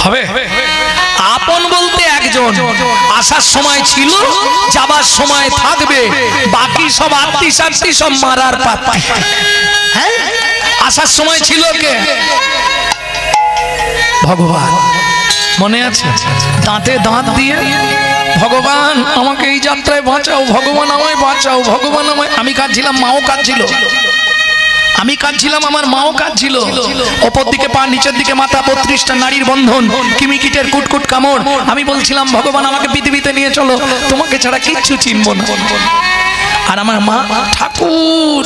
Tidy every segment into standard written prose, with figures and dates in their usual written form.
হবে? আপন বলতে একজন, আসার সময় ছিল, যাবার সময় থাকবে, বাকি সব আত্মীয় সব মারার পাত্তা। হ্যাঁ, আসার সময় ছিল কে? ভগবান। মনে আছে? দাঁতে দাঁত দিয়ে ভগবান আমাকে এই যাত্রায় বাঁচাও, ভগবান আমায় বাঁচাও, ভগবান আমায়। আমি কাঁদছিলাম, মাও কাঁদছিল, আমি কাঁদছিলাম, আমার মাও কাঁদছিল। ওপর দিকে পা, নিচের দিকে মাথা, 32টা নারীর বন্ধন, কিমিকিটের কুটকুট কামড়। আমি বলছিলাম ভগবান আমাকে পৃথিবীতে নিয়ে চলো, তোমাকে ছাড়া কিচ্ছু চিনব না। আর আমার মা, ঠাকুর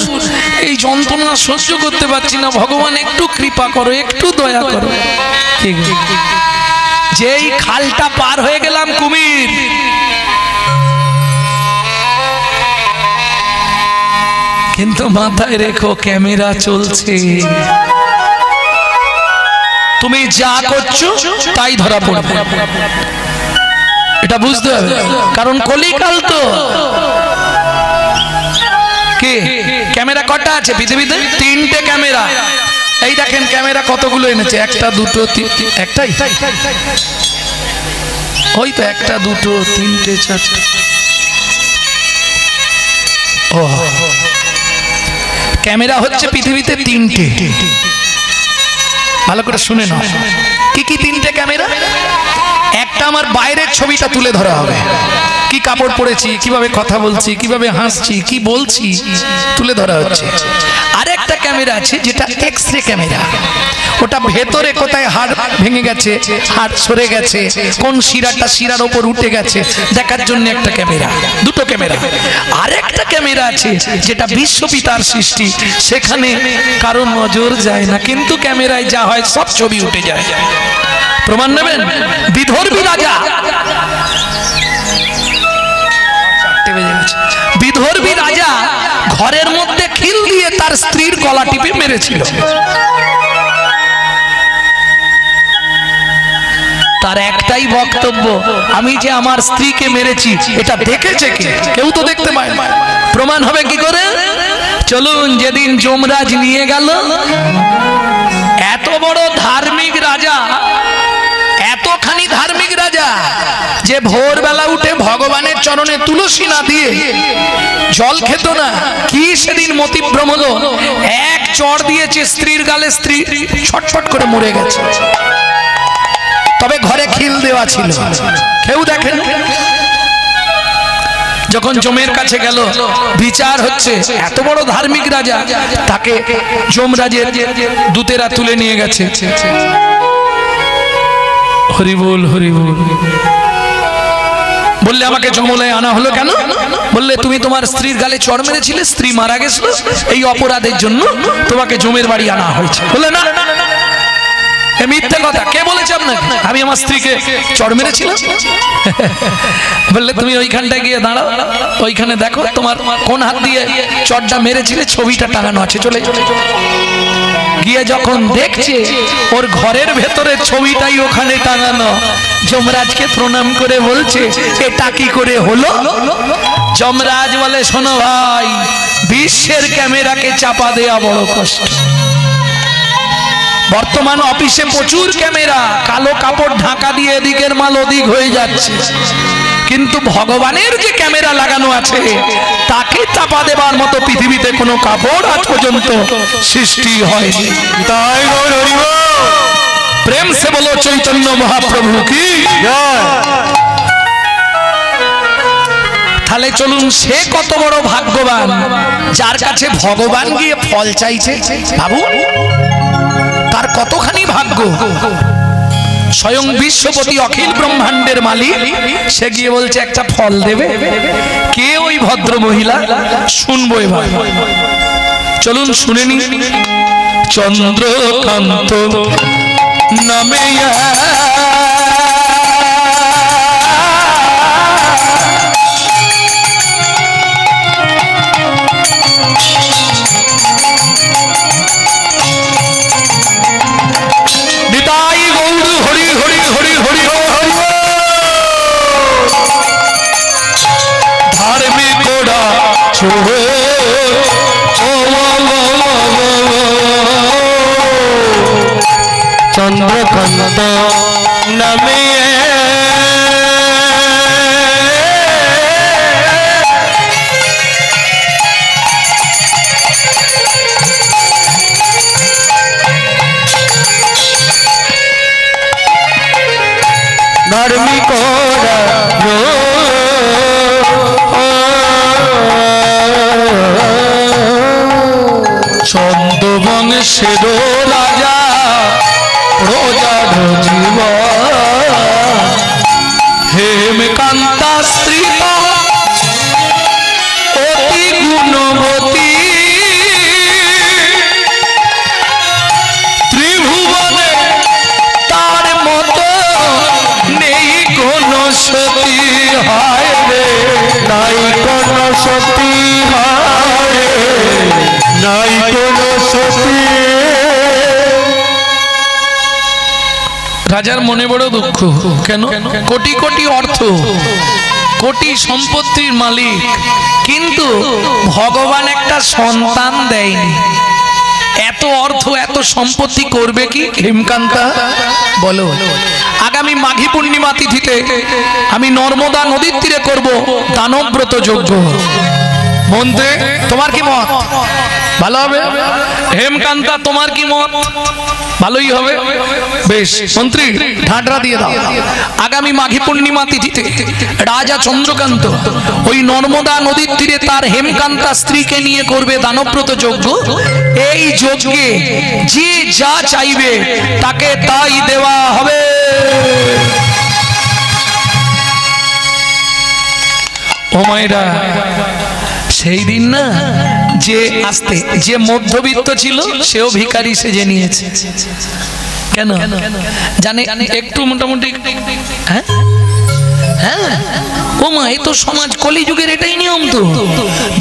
এই যন্ত্রণা সহ্য করতে পারছি না, ভগবান একটু কৃপা করো, একটু দয়া করো। যেই খালটা পার হয়ে গেলাম কুমির, কিন্তু মাথায় রেখো ক্যামেরা চলছে, তুমি যা করছো তাই ধরা পড়বে, এটা বুঝতে হবে। কারণ কলিকাল তো। কি ক্যামেরা কটা আছে পৃথিবীতে? 3টে ক্যামেরা। এই দেখেন ক্যামেরা কতগুলো এনেছে, 1টা 2টো 3, একটাই? ওই তো 1টা 2টো 3টে 4টে। ও, ক্যামেরা হচ্ছে পৃথিবীতে 3টে। ভালো করে শুনে নাও, কি কি 3টে ক্যামেরা? একটা আমার বাইরের ছবিটা তুলে ধরা হবে, কি কাপড় পরেছি, কিভাবে কথা বলছি, কিভাবে হাসছি, কি বলছি, তুলে ধরা হচ্ছে। আরেকটা ক্যামেরা আছে যেটা এক্স-রে ক্যামেরা, ওটা ভেতরে কোথায় হাড় ভেঙে গেছে, হাড় সরে গেছে, কোন শিরাটা শিরার ওপর উঠে গেছে দেখার জন্য একটা ক্যামেরা। 2টো ক্যামেরা। আরেকটা ক্যামেরা আছে যেটা বিশ্বপিতার সৃষ্টি, সেখানে কারো নজর যায় না, কিন্তু ক্যামেরায় যা হয় সব ছবি উঠে যায়। প্রমাণ নেবেন? বিদর্ভী রাজা, বিদর্ভী রাজা ঘরের মধ্যে খিল দিয়ে তার স্ত্রীর গলা টিপে মেরেছিল। তার একটাই বক্তব্য, আমি যে আমার স্ত্রীকে মেরেছি এটা দেখেছে কে? কেউ তো দেখতে পায় না। প্রমাণ হবে কি করে? চলুন, যেদিন যমরাজ নিয়ে গেল, এত বড় ধার্মিক রাজা, এতখানি ধার্মিক রাজা যে ভোরবেলা উঠে ভগবানের চরণে তুলসী না দিয়ে জল খেত না। কি সেদিন মতিভ্রম হলো, এক চড় দিয়েছে স্ত্রীর গালে, স্ত্রী ছটফট করে মরে গেছে। তবে ঘরে খিল দেওয়া ছিল, কেউ দেখেন। যখন যমের কাছে গেল, বিচার হচ্ছে, এত বড় ধার্মিক রাজা, তাকে যমরাজের দূতেরা তুলে নিয়ে গেছে। হরি বল, হরি বল। বললে আমাকে যমলায় আনা হলো কেন? বললে তুমি তোমার স্ত্রীর গালে চড় মেরেছিলে, স্ত্রী মারা গেছিল, এই অপরাধের জন্য তোমাকে যমের বাড়ি আনা হয়েছে। বললে না, মিথ্যে কথা। কে বলেছে আপনাকে আমি আমার স্ত্রীকে চড় মেরেছিলাম? বললে তুমি ওইখানটা গিয়ে দাঁড়াও, ওইখানে দেখো তোমার কোন হাত দিয়ে চড়টা মেরেছিলে, ছবিটা টাঙানো আছে, চলে গিয়ে যখন দেখছে ওর ঘরের ভেতরে ছবিটাই ওখানে টাঙানো, যমরাজকে প্রণাম করে বলছে এটা কি করে হলো? যমরাজ বলে, শোনো ভাই, বিশ্বের ক্যামেরাকে চাপা দেয়া বড় কষ্ট। বর্তমান অফিসে প্রচুর ক্যামেরা, কালো কাপড় ঢাকা দিয়ে এদিকের মাল ওদিক হয়ে যাচ্ছে, কিন্তু ভগবানের যে ক্যামেরা লাগানো আছে তাকে চাপা দেবার মতো পৃথিবীতে কোনো কাপড় আজ পর্যন্ত সৃষ্টি হয়নি। তাই প্রেম সে বলো চৈতন্য মহাপ্রভু কি জয়। তাহলে চলুন, সে কত বড় ভাগ্যবান যার কাছে ভগবান গিয়ে ফল চাইছে। ভাবুন তার কতখানি ভাগ্য। স্বয়ং বিশ্বপতি অখিল ব্রহ্মাণ্ডের মালিক, সে গিয়ে বলছে একটা ফল দেবে। কে ওই ভদ্র মহিলা? শুনবো এবার, চলুন শুনে নি। চন্দ্রকান্ত নামে চন্দ্রকান্ত নামিয়ে ধার্মিক ছন্দবংশের রাজা প্রজার জীব হেমকান্তা স্ত্রী অতি গুণবতী ত্রিভুবনে তার মতো নেই কোন সতী হায় রে নাই কোন সতী হায় নাই কোন সতী। রাজার মনে বড় দুঃখ, কেন? কোটি কোটি অর্থ, কোটি সম্পত্তির মালিক, কিন্তু ভগবান একটা সন্তান দেয়নি। এত অর্থ এত সম্পত্তি করবে কি হেমকান্তা? বলো। আগামী মাঘী পূর্ণিমা তিথিতে আমি নর্মদা নদীর তীরে করব দানব্রত যজ্ঞ। মন্ত্রী তোমার কি মত? ভালো হবে। হেমকান্তা তোমার কি মত? ভালোই হবে। বেশ মন্ত্রী ঢাডরা দিয়ে দাও। আগামী মাঘী পূর্ণিমা তিথিতে রাজা চন্দ্রকান্ত ওই নর্মদা নদীর তীরে তার হেমকান্তা স্ত্রীকে নিয়ে করবে দানব্রত যজ্ঞ। এই যজ্ঞে যে যা চাইবে তাকে তাই দেওয়া হবে। ও মায়েরা, সেই দিন না যে আসতে যে মধ্যবিত্ত ছিল সেও ভিখারি সেজে নিয়েছে। কেন জানে? একটু মোটামুটি হ্যাঁ হ্যাঁ ও মা, এই তো সমাজ কলিযুগের এটাই নিয়ম তো।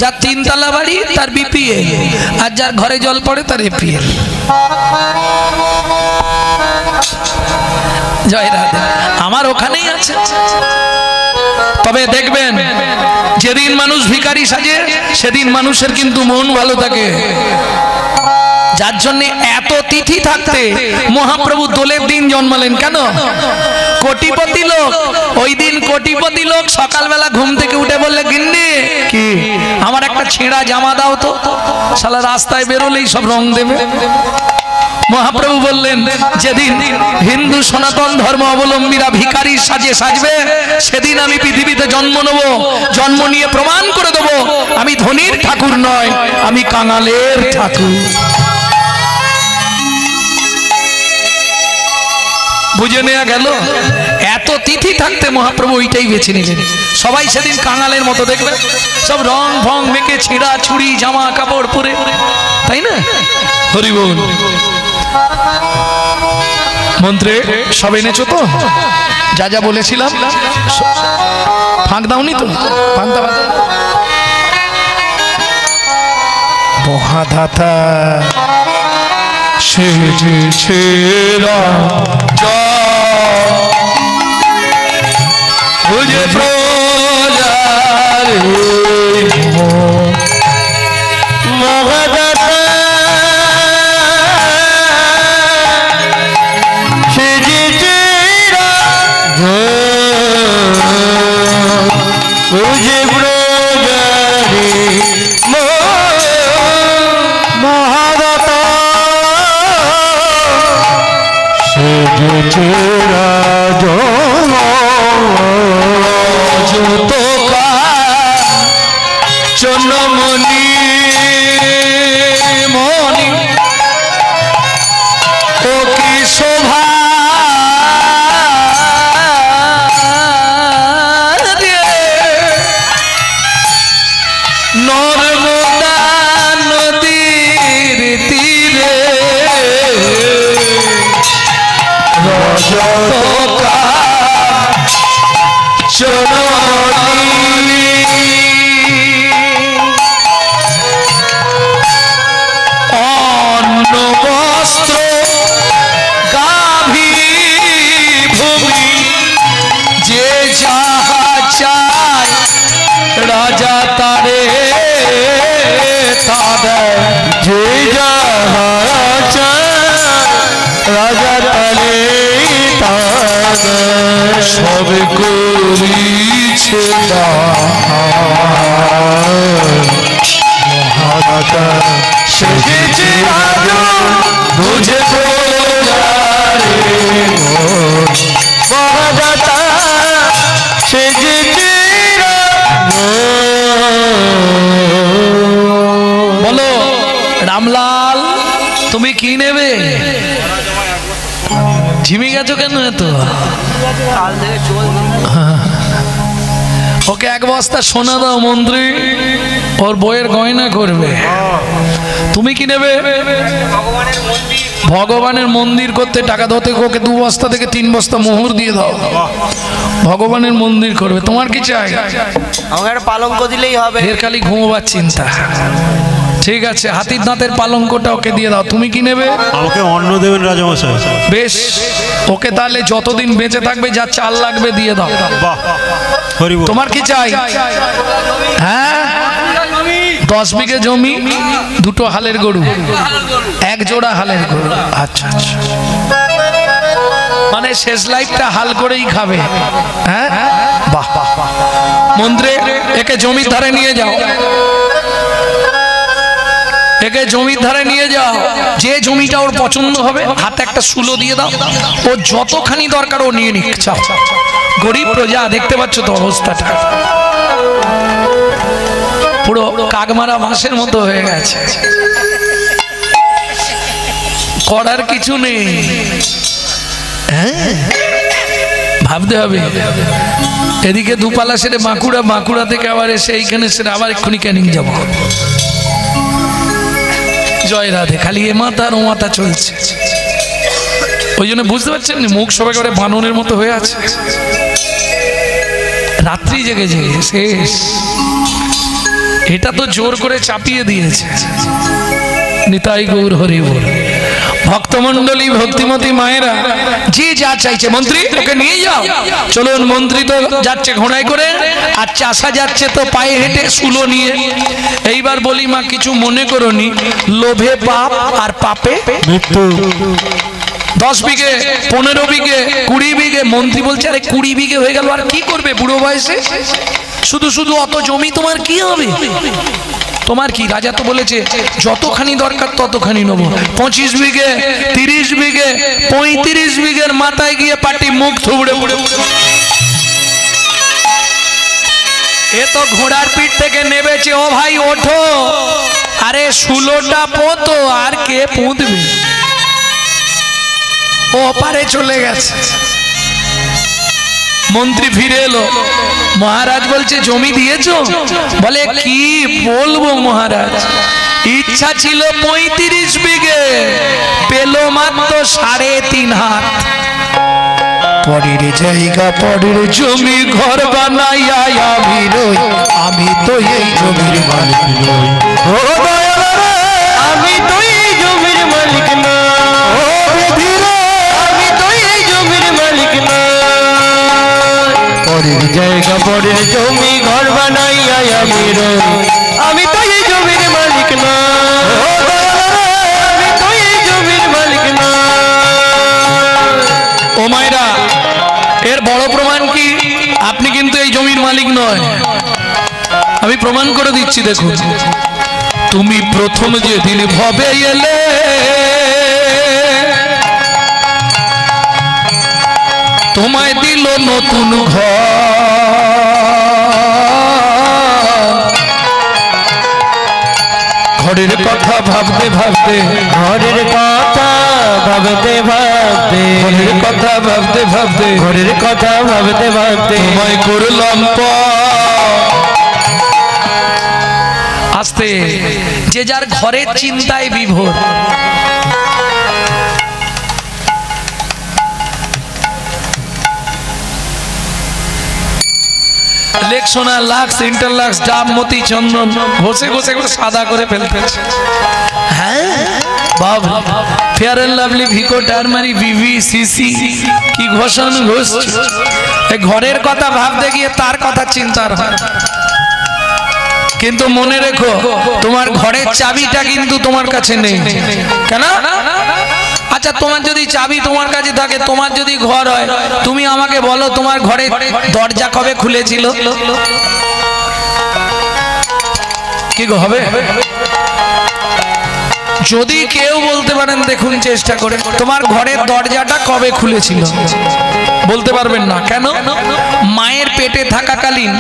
যার তিনতলা বাড়ি তার বিপিএল, আর যার ঘরে জল পড়ে তার এপিএল। জয় রাধা। আমার ওখানেই আছে। তবে দেখবেন যেদিন মানুষ ভিখারি সাজে সেদিন মানুষের কিন্তু মন ভালো থাকে। যার জন্য এত তিথি থাকতে মহাপ্রভু দোলের দিন জন্মালেন। কেন? কোটিপতি লোক, ওই দিন কোটিপতি লোক সকালবেলা ঘুম থেকে উঠে বললে, গিন্নি কি আমার একটা ছেঁড়া জামা দাও তো, শালা রাস্তায় বেরোলেই সব রং দেবে। মহাপ্রভু বললেন, যেদিন হিন্দু সনাতন ধর্ম অবলম্বীরা ভিখারির সাজে সাজবে সেদিন আমি পৃথিবীতে জন্ম নেব। জন্ম নিয়ে প্রমাণ করে দেব আমি ধনীর ঠাকুর নয়, আমি কাঙালের ঠাকুর। বুঝে নেওয়া গেল? এত তিথি থাকতে মহাপ্রভু ওইটাই বেছে নিলেন। সবাই সেদিন কাঙালের মতো দেখবে, সব রং ভং মেখে ছিঁড়া ছুরি জামা কাপড় পরে, তাই না? হরি বল। মন্ত্রে সব এনেছো তো? যা যা বলেছিলাম ফাঁক দাওনি তো? মহাদাতা সেজেছে রাজা বুঝে প্রজার মহাদাতা সেজেছে রাজা বুঝে প্রজারে মহাদাতা সেজেছে রাজা চন্দ্রমণি মণি ও কি শোভা নর্মদা নদীর তীরে রজতকা চরণী অন্ন বস্ত্র গাভী ভূমি যে যাহা চায় রাজা তারে তাদের যে যাহা চায় রাজা তারে তাদের মহাদাতা সেজেছে রাজন বুঝে মহাদাতা সেজেছে বলো রামলাল তুমি কি নেবে? ঝিমে গেছো কেন এত? ওকে এক বস্তা সোনা দাও মন্ত্রী, ওর বইয়ের গয়না করবে। তুমি কি নেবে? ভগবানের মন্দির করতে টাকা ধরতে ওকে 2 বস্তা থেকে 3 বস্তা মোহর দিয়ে দাও, ভগবানের মন্দির করবে। তোমার কি চাই? আমার পালঙ্ক দিলেই হবে। এর খালি ঘুমোবার চিন্তা। ঠিক আছে, হাতির দাঁতের পালঙ্কটা ওকে দিয়ে দাও। তুমি কি নেবে? আমাকে অন্ন দেবেন রাজামশাই। বেশ, ওকে তাহলে যতদিন বেঁচে থাকবে যা চাল লাগবে দিয়ে দাও। বাহ, হরি বল। তোমার কি চাই? হ্যাঁ, 10 বিঘে জমি, 2টো হালের গরু, 1 জোড়া হালের গরু। আচ্ছা আচ্ছা, মানে শেষ লাইফটা হাল করেই খাবে। হ্যাঁ, বাহ। মন্ত্রী একে জমির ধারে নিয়ে যাও, একে জমির ধারে নিয়ে যাও। যে জমিটা ওর পছন্দ হবে হাতে একটা সুলো দিয়ে দাও, ও যতখানি দরকার ও নিয়ে নিক। চাও, গরিব প্রজা, দেখতে পাচ্ছ তো অবস্থাটা, পুরো কাকমারা মাসের মতো হয়ে গেছে, করার কিছু নেই। হ্যাঁ, ভাবতে হবে। এদিকে দুপালা সেরে বাঁকুড়া, বাঁকুড়া থেকে আবার এসে এইখানে সেরে আবার এক্ষুনি ক্যানিং যাব। জয় রাধে, খালি এ মাথা আর ও মাথা চলছে। ওই জন্য বুঝতে পারছেন মুখ সবাই করে বানরের মতো হয়ে আছে, রাত্রি জেগে জেগে শেষ। এটা তো জোর করে চাপিয়ে দিয়েছে। নিতাই গৌর হরি বল। ভক্তমন্ডলী, ভক্তিমতী মায়েরা, যে যা চাইছে মন্ত্রী ওকে নিয়ে যাও। চলুন, মন্ত্রী তো যাচ্ছে ঘোড়ায় করে, আর চাষা যাচ্ছে তো পায়ে হেঁটে সুলো নিয়ে। এইবার বলি মা, কিছু মনে করোনি, লোভে পাপ আর পাপে মৃত্যু। 10 বিঘে, 15 বিঘে, 20 বিঘে। মন্ত্রী বলছে আরে 20 বিঘে হয়ে গেল, আর কি করবে বুড়ো বয়সে? শুধু শুধু অত জমি তোমার কি হবে? তোমার কি? রাজা তো বলেছে যতখানি দরকার ততখানি নেব। 25 বিঘে, 30 বিঘে, 35 বিঘের মাথায় গিয়ে পাটি মুখ থুবড়ে পড়ে। এ তো ঘোড়ার পিঠ থেকে নেবেছে। ও ভাই ওঠো, আরে সুলোটা পোতো, আর কে পুঁতবে? ও পারে চলে গেছে। মন্ত্রী ফিরে এলো, মহারাজ বলছে জমি দিয়েছো? বলে কি বলবো মহারাজ, ইচ্ছা ছিল 35 বিঘে, পেলো মাত্র 3.5 হাত। পরের জায়গা পরের জমি ঘর বানাইয়া আমি রই, আমি তো এই জমির মালিক নই। ও আমি তো এই জমির মালিক না, আমি তো এই জমির মালিক না। পরের জায়গা পরের জমি ঘর বানাইয়া আমি রই, আমি তো এই জমির মালিক না, আমি তো এই জমির মালিক না। ও মায়েরা, এর বড় প্রমাণ কি? আপনি কিন্তু এই জমির মালিক নয়। আমি প্রমাণ করে দিচ্ছি, দেখুন। তুমি প্রথম যেদিন ভবে এলে, তোমায় দিল নতুন ঘরের কথা ভাবতে ভাবতে, ঘরের কথা ভাবতে ভাবতে, ঘরের কথা ভাবতে ভাবতে, ঘরের কথা ভাবতে ভাবতে তোমায় করলাম আস্তে। যে যার ঘরের চিন্তায় বিভোর। লেক্সোনা, লাক্স, ইন্টারলাক্স, ডাব, মতি, চন্দন ঘষে ঘষে করে সাদা করে ফেলতেছে। হ্যাঁ বাবা, ফেয়ার এন্ড লাভলি, ভিকো, টারমারি, বিভি, সিসি, কি ঘষণ ঘষছে। ঘরের কথা ভাবতে গিয়ে তার কথা চিন্তার হয়। কিন্তু মনে রেখো, তোমার ঘরের চাবিটা কিন্তু তোমার কাছে নেই। কেন? আচ্ছা তোমার যদি চাবি তোমার কাছে থাকে, তোমার যদি ঘর হয়, তুমি আমাকে বলো তোমার ঘরে দরজা কবে খুলেছিল? কি গো হবে? যদি কেউ বলতে পারেন দেখুন চেষ্টা করে তোমার ঘরের দরজাটা কবে খুলেছিল, বলতে পারবেন না। কেন? মায়ের পেটে থাকাকালীন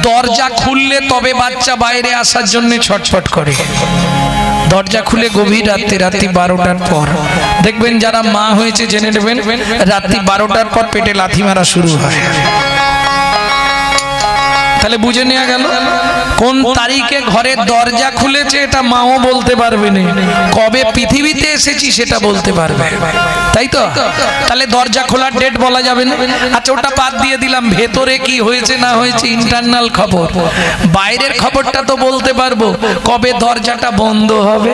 দরজা খুললে তবে বাচ্চা বাইরে আসার জন্য ছটফট করে। দরজা খুলে গভীর রাত্রি 12টার পর দেখবেন, যারা মা হয়েছে জেনে নেবেন, রাত্রি 12টার পর পেটে লাথি মারা শুরু হয়। তাহলে বুঝে নেওয়া গেল কোন তারিখে ঘরের দরজা খুলেছে এটা মাও বলতে পারবে না, কবে পৃথিবীতে এসেছি সেটা বলতে পারবে, তাই তো? তাহলে দরজা খোলার ডেট বলা যাবে না। আচ্ছা ওটা বাদ দিয়ে দিলাম, ভেতরে কি হয়েছে না হয়েছে ইন্টারনাল খবর, বাইরের খবরটা তো বলতে পারবো, কবে দরজাটা বন্ধ হবে।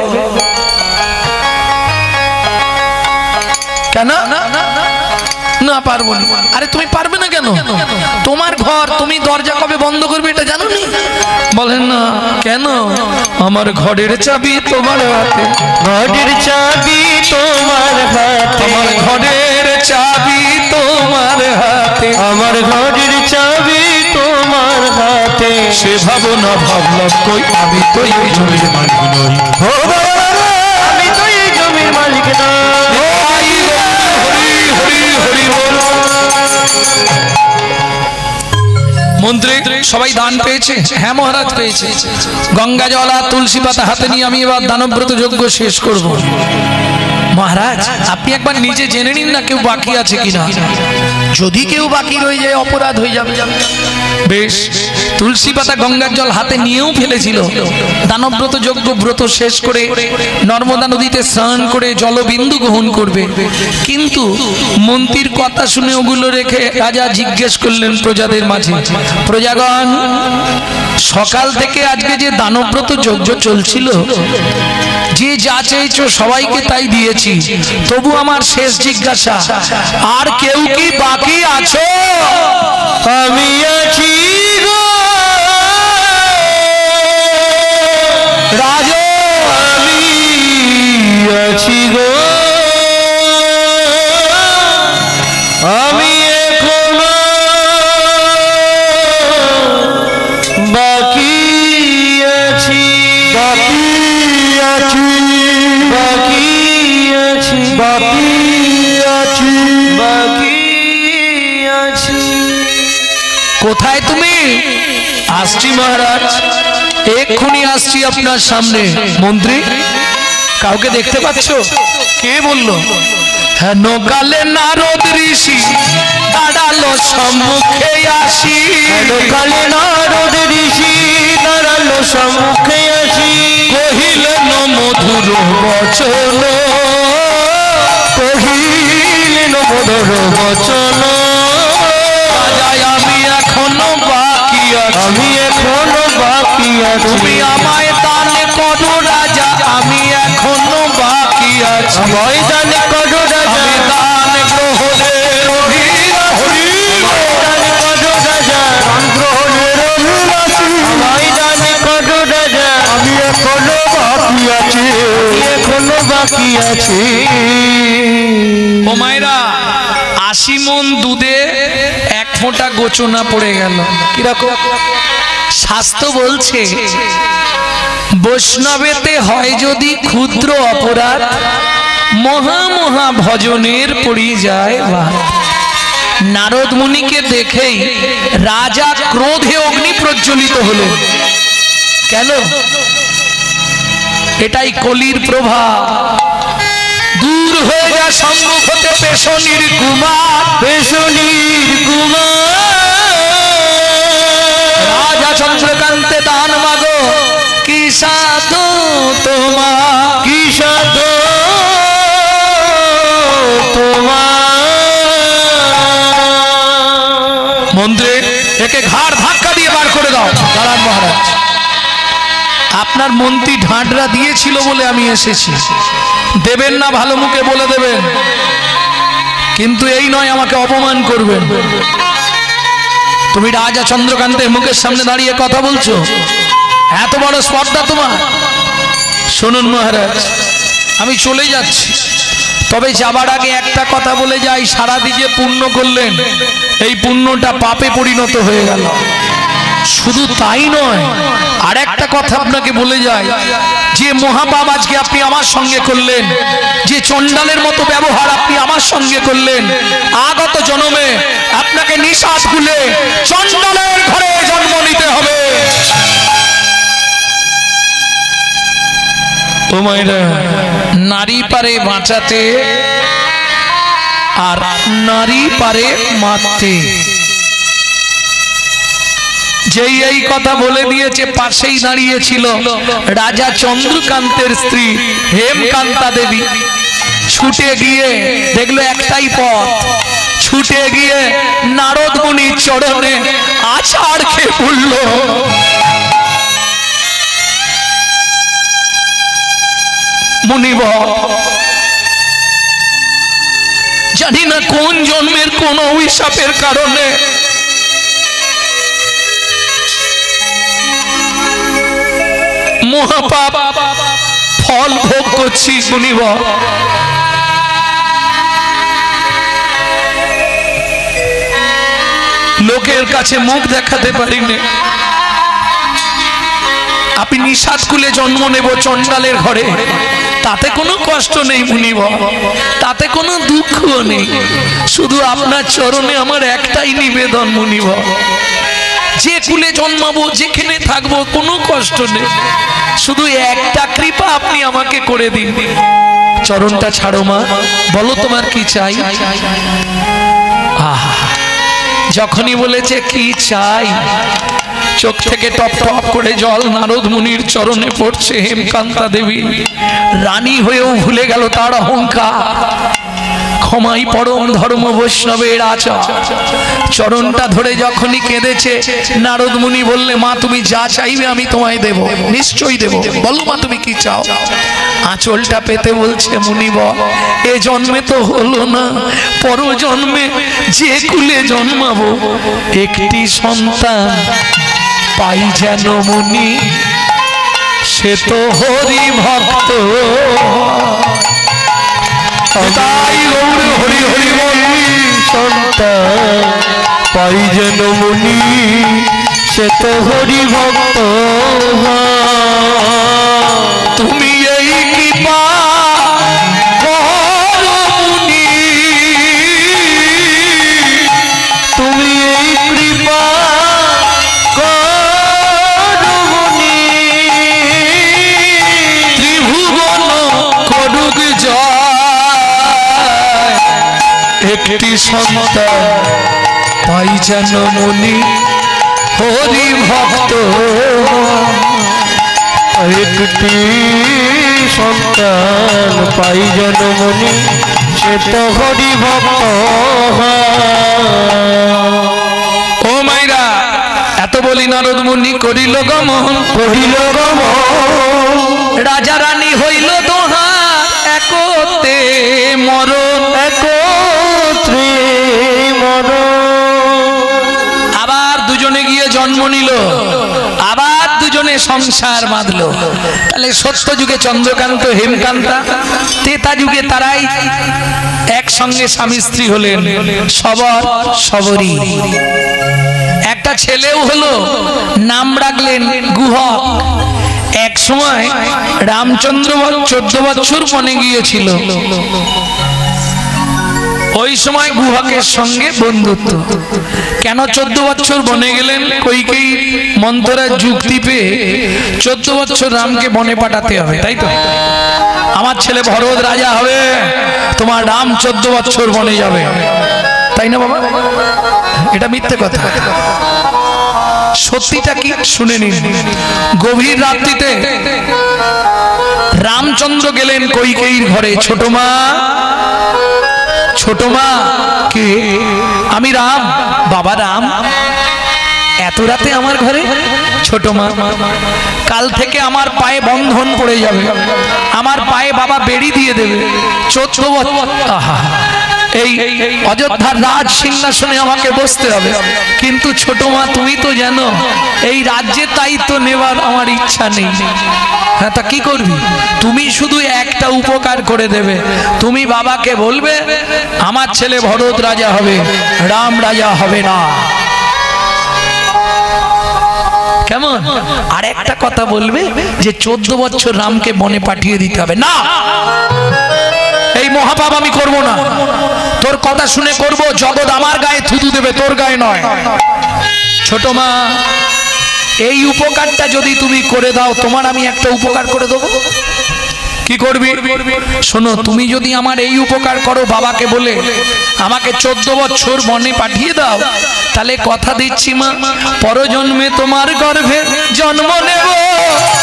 কেন না পারবো না? আরে তুমি পারবে না কেন? তোমার ঘর, তুমি দরজা কবে বন্ধ করবে এটা জানো না? বলেন না কেন? আমার ঘরের চাবি তোমার হাতে, ঘরের চাবি তোমার হাতে, আমার ঘরের চাবি তোমার হাতে, আমার ঘরের চাবি তোমার হাতে। সে ভাবনা ভাবলাম কই আমি তো এই জমির মালিক নই। ও বাবা রে, আমি তো এই জমির মালিক নই। মন্ত্রী সবাই দান পেয়েছে? হ্যাঁ মহারাজ পেয়েছে। গঙ্গা জল আর তুলসী পাতা হাতে নিয়ে আমি এবার দানব্রত যজ্ঞ শেষ করব। মহারাজ আপনি একবার নিজে জেনে নিন না কেউ বাকি আছে কিনা, যদি কেউ বাকি রয়ে যায় অপরাধ হয়ে যাবে। বেশ, তুলসী পাতা গঙ্গার জল হাতে নিয়েও ফেলেছিল। দানব্রত যজ্ঞ ব্রত শেষ করে নর্মদা নদীতে স্নান করে জলবিন্দু গ্রহণ করবে, কিন্তু মন্ত্রীর কথা শুনে ওগুলো রেখে রাজা জিজ্ঞেস করলেন প্রজাদের মাঝে, প্রজাগণ সকাল থেকে আজকে যে দানব্রত যজ্ঞ চলছিল, যে যা চেয়েছো সবাইকে তাই দিয়েছি, তবু আমার শেষ জিজ্ঞাসা, আর কেউ কি বাকি আছো? আমি আছি গো রাজ, আমি আছি গো, আমি এখনো বাকি আছি, বাকি আছি, বাকি আছি, বাকি আছি, বাকি আছি। কোথায় তুমি? আসছি মহারাজ, এক্ষুনি আসছি আপনার সামনে। মন্ত্রী কাউকে দেখতে পাচ্ছ? কে বললো? হেন কালে নারদ ঋষি দাঁড়ালো সম্মুখে আসি, হেন কালে নারদ ঋষি দাঁড়ালো সম্মুখে আসি, কহিলেন মধুর বচন, কহিলেন মধুর বচন, রাজা আমি এখনো বাকি আছি, আমি এখনো বাকি আছি, তুমি আমায় দান করো রাজা, আমি এখনো বাকি আছি, আমায় দান করো রাজা, আমি দান গ্রহণের অধীন, দান করো রাজা, দান গ্রহণের অভিলাষী, আমায় দান করো রাজা, আমি এখনো বাকি আছি, আমি এখনো বাকি আছি। ও মায়েরা, 80 মণ দুধে 1 ফোঁটা গোচনা পড়ে গেল। কিরকম? শাস্ত্র বলছে বৈষ্ণবেতে হয় যদি ক্ষুদ্র অপরাধ, মহা মহা ভজনের পড়ি যায় বাদ। নারদ মুনিকে দেখেই রাজা ক্রোধে অগ্নি প্রজ্বলিত হলো। কেন? এটাই কলির প্রভাব। দূর হয়ে যা সম্মুখ হতে পেশনির কুমার, পেশনির কুমার, রাজা চন্দ্রকান্তে দান মাগো, কি সাধু তোমার, কি সাধু তোমার। মন্ত্রী একে ঘাড় ধাক্কা দিয়ে বার করে দাও। দাঁড়ান মহারাজ, আপনার মন্ত্রী ঢাঁটরা দিয়েছিল বলে আমি এসেছি, দেবেন না ভালো মুখে বলে দেবেন, কিন্তু এই নয় আমাকে অপমান করবেন। তুমি রাজা চন্দ্রকান্তের মুখের সামনে দাঁড়িয়ে কথা বলছো, এত বড় স্পর্ধা তোমার? শুনুন মহারাজ, আমি চলে যাচ্ছি, তবে যাবার আগে একটা কথা বলে যাই, সারাদিকে পুণ্য করলেন, এই পুণ্যটা পাপে পরিণত হয়ে গেল। শুধু তাই নয়, আর একটা কথা আপনাকে বলে যায়, যে মহাপাপ আজকে আপনি আমার সঙ্গে করলেন, যে চণ্ডালের মতো ব্যবহার আপনি আমার সঙ্গে করলেন, আগত জন্মে আপনাকে নিঃশ্বাস খুলে চণ্ডালের ঘরে জন্ম নিতে হবে। ও মায়েরা, নারী পারে বাঁচাতে আর নারী পারে মারতে। যেই এই কথা বলে দিয়েছে, পাশেই দাঁড়িয়েছিল রাজা চন্দ্রকান্তের স্ত্রী হেমকান্তা দেবী। ছুটে গিয়ে দেখলো একটাই পথ, ছুটে গিয়ে নারদ মুনির চরণে আছাড় খেয়ে পড়ল। মুনিবর, জানি না কোন জন্মের কোন অভিশাপের কারণে মহাপাপ ফল ভোগ করছি। মুনিবর, লোকের কাছে মুখ দেখাতে পারিনি। আপনি নিষাদ কুলে জন্ম নেব চণ্ডালের ঘরে, তাতে কোনো কষ্ট নেই মুনিবর, তাতে কোনো দুঃখ নেই। শুধু আপনার চরণে আমার একটাই নিবেদন মুনিবর, যে কুলে জন্মাবো, যেখানে থাকবো, কোনো কষ্ট নেই, শুধু একটা কৃপা আপনি আমাকে করে দিন। চরণটা ছাড়ো মা, বলো তোমার কি চাই। আহা, যখনই বলেছে কি চাই, চোখ থেকে টপ টপ করে জল নারদ মুনির চরণে পড়ছে। হেমকান্তা দেবী রানী হয়েও ভুলে গেল তার অহংকার। ক্ষমাই পরম ধর্ম বৈষ্ণবের আচার। চরণটা ধরে যখনই কেঁদেছে, নারদ মুনি বললে, মা তুমি যা চাইবে আমি তোমায় দেব, নিশ্চয়ই দেব, বলো মা তুমি কি চাও। আঁচলটা পেতে বলছে, মুনিবর এ জন্মে তো হলো না, পর জন্মে যে কুলে জন্মাবো একটি সন্তান পাই যেন মুনি, সে তো হরি ভক্ত। তাই গৌর হরি হরি বলি, সন্তান পাই যেন মুনি, সে তো হরি ভক্ত। তুমি এই কৃপা করো মুনি, তুমি এই কৃপা করো মুনি, ত্রিভুবন করুক জয়, একটি সন্তান পাই যেন মুনি, হরি ভক্ত। একটি সন্তান পাই যেন মুনি, সে তো হরি ভক্ত। ও মাইরা, এত বলি নারদ মুনি করিল গমন, করিল গমন, রাজা রানী হইল দোহার, একতে মরণ, একত্রে মরণ। আবার দুজনে গিয়ে জন্ম নিল, আবার দুজনে সংসার বাঁধলো। তাহলে সত্য যুগে চন্দ্রকান্ত হেমকান্তা, তেতা যুগে তারাই একসঙ্গে স্বামী স্ত্রী হলেন, সবর সবরী। একটা ছেলেও হলো, নাম রাখলেন গুহক। এক সময় রামচন্দ্র 14 বছর বনে গিয়েছিল, ওই সময় গুহকের সঙ্গে বন্ধুত্ব। কেন 14 বছর বনে গেলেন? কইকেই মন্থরা যুক্তি পেয়ে 14 বছর রামকে বনে পাঠাতে হবে, তাই তো। আমার ছেলে ভরত রাজা হবে, তোমার রাম 14 বছর বনে যাবে, তাই না বাবা? এটা মিথ্যে কথা। সত্যিটা কি শুনে নিন। গভীর রাত্রিতে রামচন্দ্র গেলেন কইকেয়ীর ঘরে। ছোট মা, ছোট মা। কে? আমি রাম। বাবা রাম, এত রাতে আমার ঘরে? ছোট মা, কাল থেকে আমার পায়ে বন্ধন পড়ে যাবে, আমার পায়ে বাবা বেড়ি দিয়ে দেবে। 14 বছর। আহা, এই অযোধ্যার রাজ সিংহাসনে আমাকে বসতে হবে, কিন্তু ছোট মা তুমি তো জানো এই রাজ্যের দায়িত্ব নেবার আমার ইচ্ছা নেই। হ্যাঁ, তা কি করবি? তুমি শুধু একটা উপকার করে দেবে, তুমি বাবাকে বলবে আমার ছেলে ভরত রাজা হবে, রাম রাজা হবে না। কেমন? আর একটা কথা বলবে যে 14 বছর রামকে বনে পাঠিয়ে দিতে হবে। না, এই মহাপাপ আমি করব না। তোর কথা শুনে করব, জগৎ আমার গায়ে থুতু দেবে, তোর গায়ে নয়। ছোট মা, এই উপকারটা যদি তুমি করে দাও, তোমার আমি একটা উপকার করে দেবো। কি করবি? শোনো, তুমি যদি আমার এই উপকার করো, বাবাকে বলে আমাকে 14 বছর বনে পাঠিয়ে দাও, তাহলে কথা দিচ্ছি মা, পরজন্মে তোমার গর্ভে জন্ম নেব,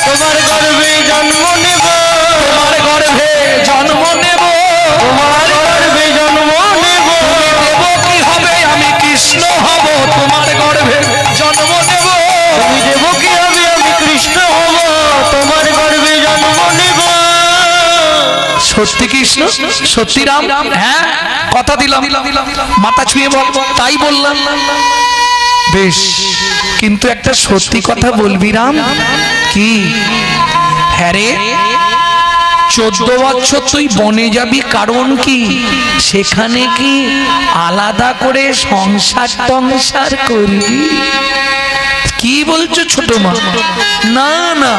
তোমার গর্ভে জন্ম নেব, তোমার গর্ভে জন্ম নেব, তোমার গর্ভে জন্ম নেব। দেব কি হবে, আমি কৃষ্ণ হব, তোমার গর্ভে জন্ম নেব। তুমি দেব কি হবে, আমি কৃষ্ণ হব, তোমার গর্ভে জন্ম নেব। সত্যি কৃষ্ণ, সত্যি রাম? হ্যাঁ, কথা দিলাম, মাথা ছুঁয়ে বল। তাই বললাম। বেশ, কিন্তু একটা সত্যি কথা বলবি রাম। কি? হ্যাঁ রে, 14 বছর তুই বনে যাবি, কারণ কি? সেখানে কি আলাদা করে সংসার টংসার করবি? কি বলছো ছোট মা? না না,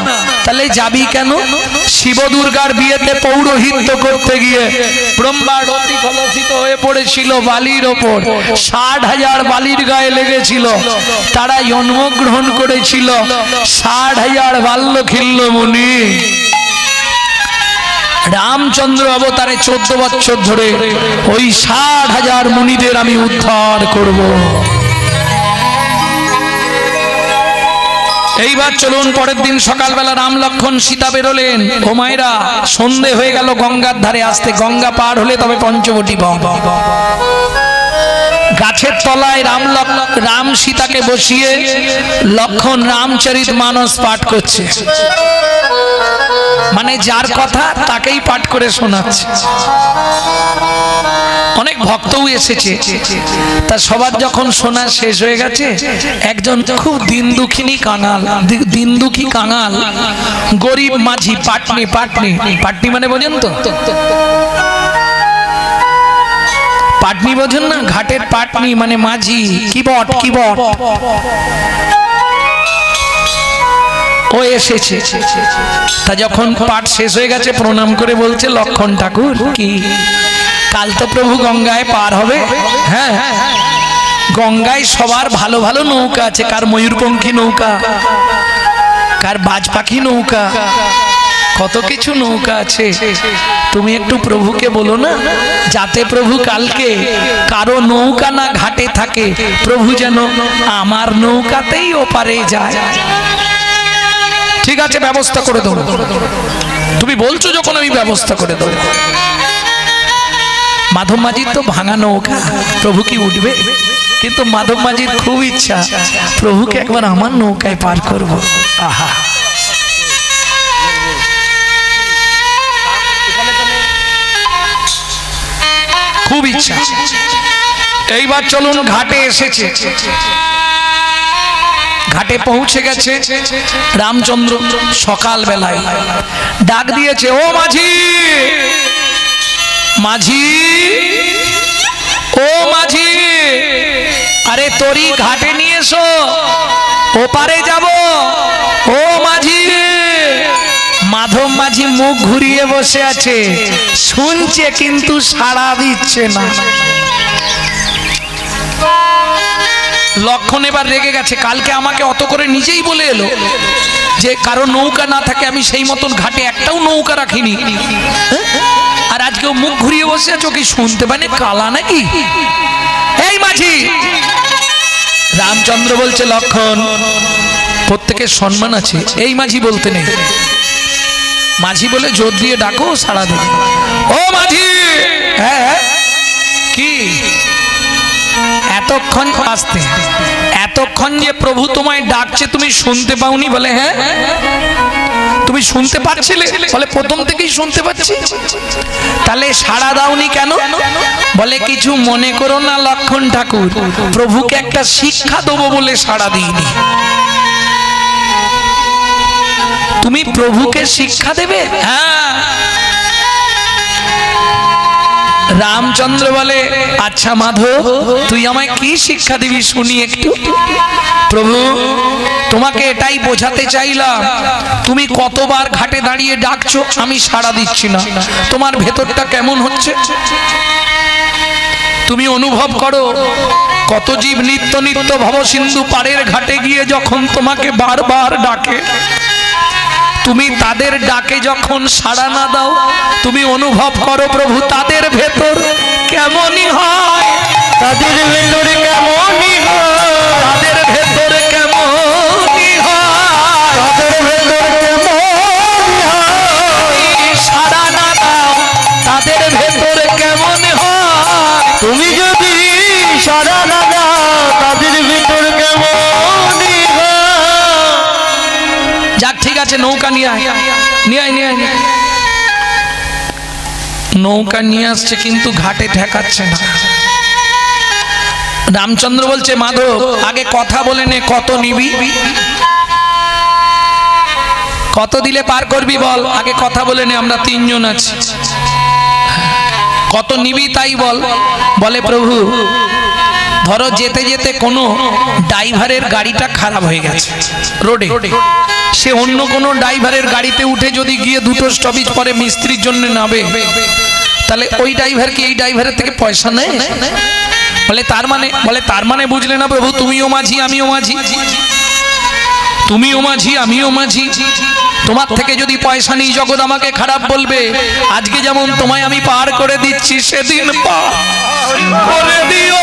তাহলে যাবি কেন? শিব দুর্গার বিয়েতে পৌরোহিত্য করতে গিয়ে ব্রহ্মার অতি কলসিত হয়ে পড়েছিল বালির ওপর। 60,000 বালির গায়ে লেগেছিল, তারা জন্মগ্রহণ করেছিল। 60,000 বাল্য খিল্ল মুনি। রামচন্দ্র অবতারে 14 বছর ধরে ওই 60,000 মুনিদের আমি উদ্ধার করব। এইবার চলুন, পরের দিন সকালবেলা রাম লক্ষণ সীতা বেরোলেন। ও মায়েরা, সন্ধে হয়ে গেল, গঙ্গার ধারে আসতে। গঙ্গা পার হলে তবে পঞ্চবটী বন। গাছের তলায় রাম সীতাকে বসিয়ে লক্ষণ রামচরিত মানস পাঠ করছে। মানে যার কথা তাকেই পাঠ করে শোনাচ্ছে। অনেক ভক্তও এসেছে, তা সবার যখন শোনা শেষ হয়ে গেছে, একজন খুব দিন দুঃখী কাঙাল গরিব মাঝি, পাটনি মানে বোঝেন তো? পাটনি বোঝেন না? ঘাটের পাটনি মানে মাঝি, কিবট। ও এসেছে। তা যখন পাঠ শেষ হয়ে গেছে, প্রণাম করে বলছে, লক্ষণ ঠাকুর, কি কাল তো প্রভু গঙ্গায় পার হবে? হ্যাঁ, গঙ্গায় সবার ভালো ভালো নৌকা আছে, কার ময়ূরপঙ্খী নৌকা, কার বাজ পাখি নৌকা, কত কিছু নৌকা আছে। তুমি একটু প্রভুকে বলো না, যাতে প্রভু কালকে কারো নৌকা না ঘাটে থাকে, প্রভু যেন আমার নৌকাতেই ওপারে যায়। ঠিক আছে, ব্যবস্থা করে দেবো। তুমি বলছো যখন, আমি ব্যবস্থা করে দেবো। মাধব মাঝির তো ভাঙা নৌকা, প্রভু কি উঠবে? কিন্তু মাধব মাঝির খুব ইচ্ছা প্রভুকে একবার আমার নৌকায় পার করব। আহা, খুব ইচ্ছা। এইবার চলুন, ঘাটে এসেছে। ঘাটে পৌঁছে গেছে রামচন্দ্র। সকাল বেলায় ডাক দিয়েছে, ও মাঝি, মাঝি, ও মাঝি, আরে তোরই ঘাটে নিয়ে এসো, ওপারে যাব। ও মাঝি। মাধব মাঝি মুখ ঘুরিয়ে বসে আছে, শুনছে কিন্তু সাড়া দিচ্ছে না। লক্ষণ এবার রেগে গেছে, কালকে আমাকে অত করে নিজেই বলে এলো যে কারো নৌকা না থাকে আমি সেই মতন ঘাটে একটাও নৌকা রাখিনি, আর আজকেও মুখ ঘুরিয়ে বসে আছো, কি শুনতে পানে কালা নাকি? এই মাঝি। রামচন্দ্র বলছে, লক্ষণ, প্রত্যেকের সম্মান আছে, এই মাঝি বলতে নেই। মাঝি বলে জোর দিয়ে ডাকো, সাড়া দেবে। ও মাঝি। হ্যাঁ, কি এতক্ষণ আসতে, এতক্ষণ যখন যে প্রভু তোমায় ডাকছে তুমি শুনতে পাওনি? বলে হ্যাঁ। তুমি শুনতে পাচ্ছিলে? বলে প্রথম থেকেই শুনতে পাচ্ছি। তাহলে সাড়া দাওনি কেন? বলে কিছু মনে করো না লক্ষণ ঠাকুর, প্রভুকে একটা শিক্ষা দেবো বলে সাড়া দিইনি। তুমি প্রভুকে শিক্ষা দেবে? হ্যাঁ। রামচন্দ্র বলে আচ্ছা মাধব, তুই আমায় কি শিক্ষা দিবি শুনি একটু। প্রভু, তোমাকে এটাই বোঝাতে চাইলাম, তুমি কতবার ঘাটে দাঁড়িয়ে ডাকছো, আমি সাড়া দিচ্ছি না, তোমার ভেতরটা কেমন হচ্ছে তুমি অনুভব করো। কত জীব নিত্য নিত্য ভবসিন্ধু পাড়ের ঘাটে গিয়ে যখন তোমাকে বারবার ডাকে, তুমি তাদের ডাকে যখন সাড়া না দাও, তুমি অনুভব করো প্রভু তাদের ভেতর কেমনই হয়, তাদের ভেতরে কেমনই হয়, তাদের ভেতর কেমনই হয়, তাদের ভেতরে কেমনই হয়। সাড়া না দাও, তাদের ভেতর কেমন হয়। তুমি যদি সাড়া না দাও, তাদের ভেতর কেমনই হয়। যাক ঠিক আছে, নৌকা নিয়ে আয়, নিয়ে আয়, নিয়ে আয়। নৌকা নিয়ে আসছে কিন্তু ঘাটে ঠেকাচ্ছে না। রামচন্দ্র বলছে মাধব, আগে কথা বলে নে, কত নিবি, কত দিলে পার করবি বল, আগে কথা বলে নে, আমরা তিনজন আছি, কত নিবি তাই বল। বলে প্রভু, ধরো যেতে যেতে কোনো ড্রাইভারের গাড়িটা খারাপ হয়ে গেছে রোডে, সে অন্য কোনো ড্রাইভারের গাড়িতে উঠে যদি গিয়ে দুটো স্টপেজ পরে মিস্ত্রির জন্য নাবে, তাহলে ওই ড্রাইভার কি এই ড্রাইভারের থেকে পয়সা নেয়? বলে তার মানে বুঝলে না প্রভু, তুমিও মাঝি আমিও মাঝি, তুমিও মাঝি আমিও মাঝি, তোমার থেকে যদি পয়সা নিই জগৎ আমাকে খারাপ বলবে। আজকে যেমন তোমায় আমি পার করে দিচ্ছি, সেদিন পার করে দিও,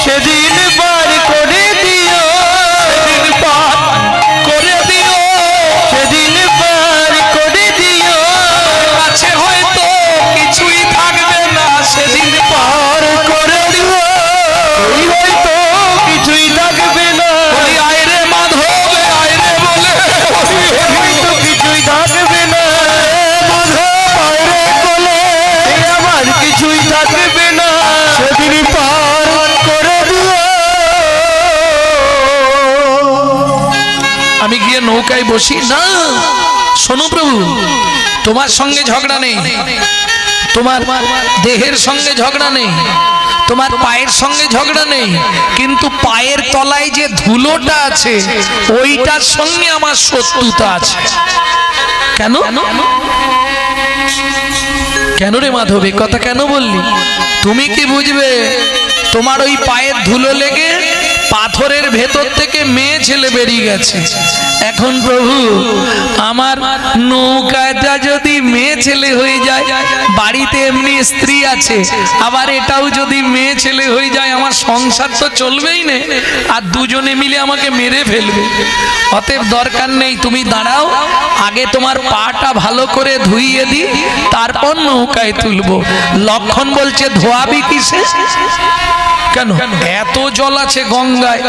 সেদিন পার করে দিও, সেদিন পার করে দিও, সেদিন পার করে দিও। কাছে হয়তো কিছুই থাকবে না, সেদিন পার করে দিও, এই হয়তো কিছুই থাকবে না। বলি আয় রে মাধব, আয় রে বলে, হয়তো কিছুই থাকবে না। মাধব বলে আমার কিছুই থাকবে না, সেদিন পার করে দিও। আমি গিয়ে নৌকায় বসি না। শোনো প্রভু, তোমার সঙ্গে ঝগড়া নেই, তোমার দেহের সঙ্গে ঝগড়া নেই, তোমার পায়ের সঙ্গে ঝগড়া নেই, কিন্তু পায়ের তলায় যে ধুলোটা আছে ওইটার সঙ্গে আমার শত্রুতা আছে। কেন কেন রে মাধব, এ কথা কেন বললি? তুমি কি বুঝবে, তোমার ওই পায়ের ধুলো লেগে পাথরের ভেতর থেকে মেয়ে ছেলে বেরিয়ে গেছে। এখন প্রভু, আমার নৌকাটা যদি মেয়ে ছেলে হয়ে যায়, বাড়িতে এমনি স্ত্রী আছে, আবার এটাও যদি মেয়ে ছেলে হয়ে যায়, আমার সংসার তো চলবেই না, আর দুজনে মিলে আমাকে মেরে ফেলবে। অতএব দরকার নেই, তুমি দাঁড়াও, আগে তোমার পাটা ভালো করে ধুইয়ে দিই, তারপর নৌকায় তুলবো। লক্ষণ বলছে ধোয়াবি কিসে? কেন এত জল আছে গঙ্গায়,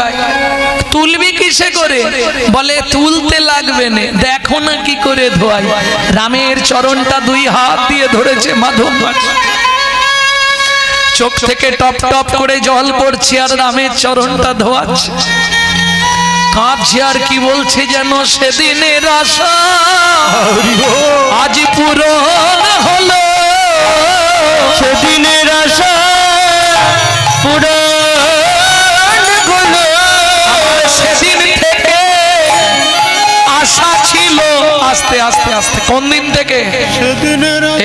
তুলবি কিসে করে? বলে তুলতে লাগবে না, দেখো না কি করে ধোয়াই। রামের চরণটা দুই হাত দিয়ে ধরেছে মাধব, চোখ থেকে টপ টপ করে জল পড়ছে আর রামের চরণটা ধোয়াচ্ছে, কাঁদছে আর কি বলছে যেন সেদিনের আশা আজ পূরণ হলো, সেদিনের আশা পুরাণ হলো। সেদিন থেকে আশা ছিল। আস্তে আস্তে আস্তে কোন দিন থেকে?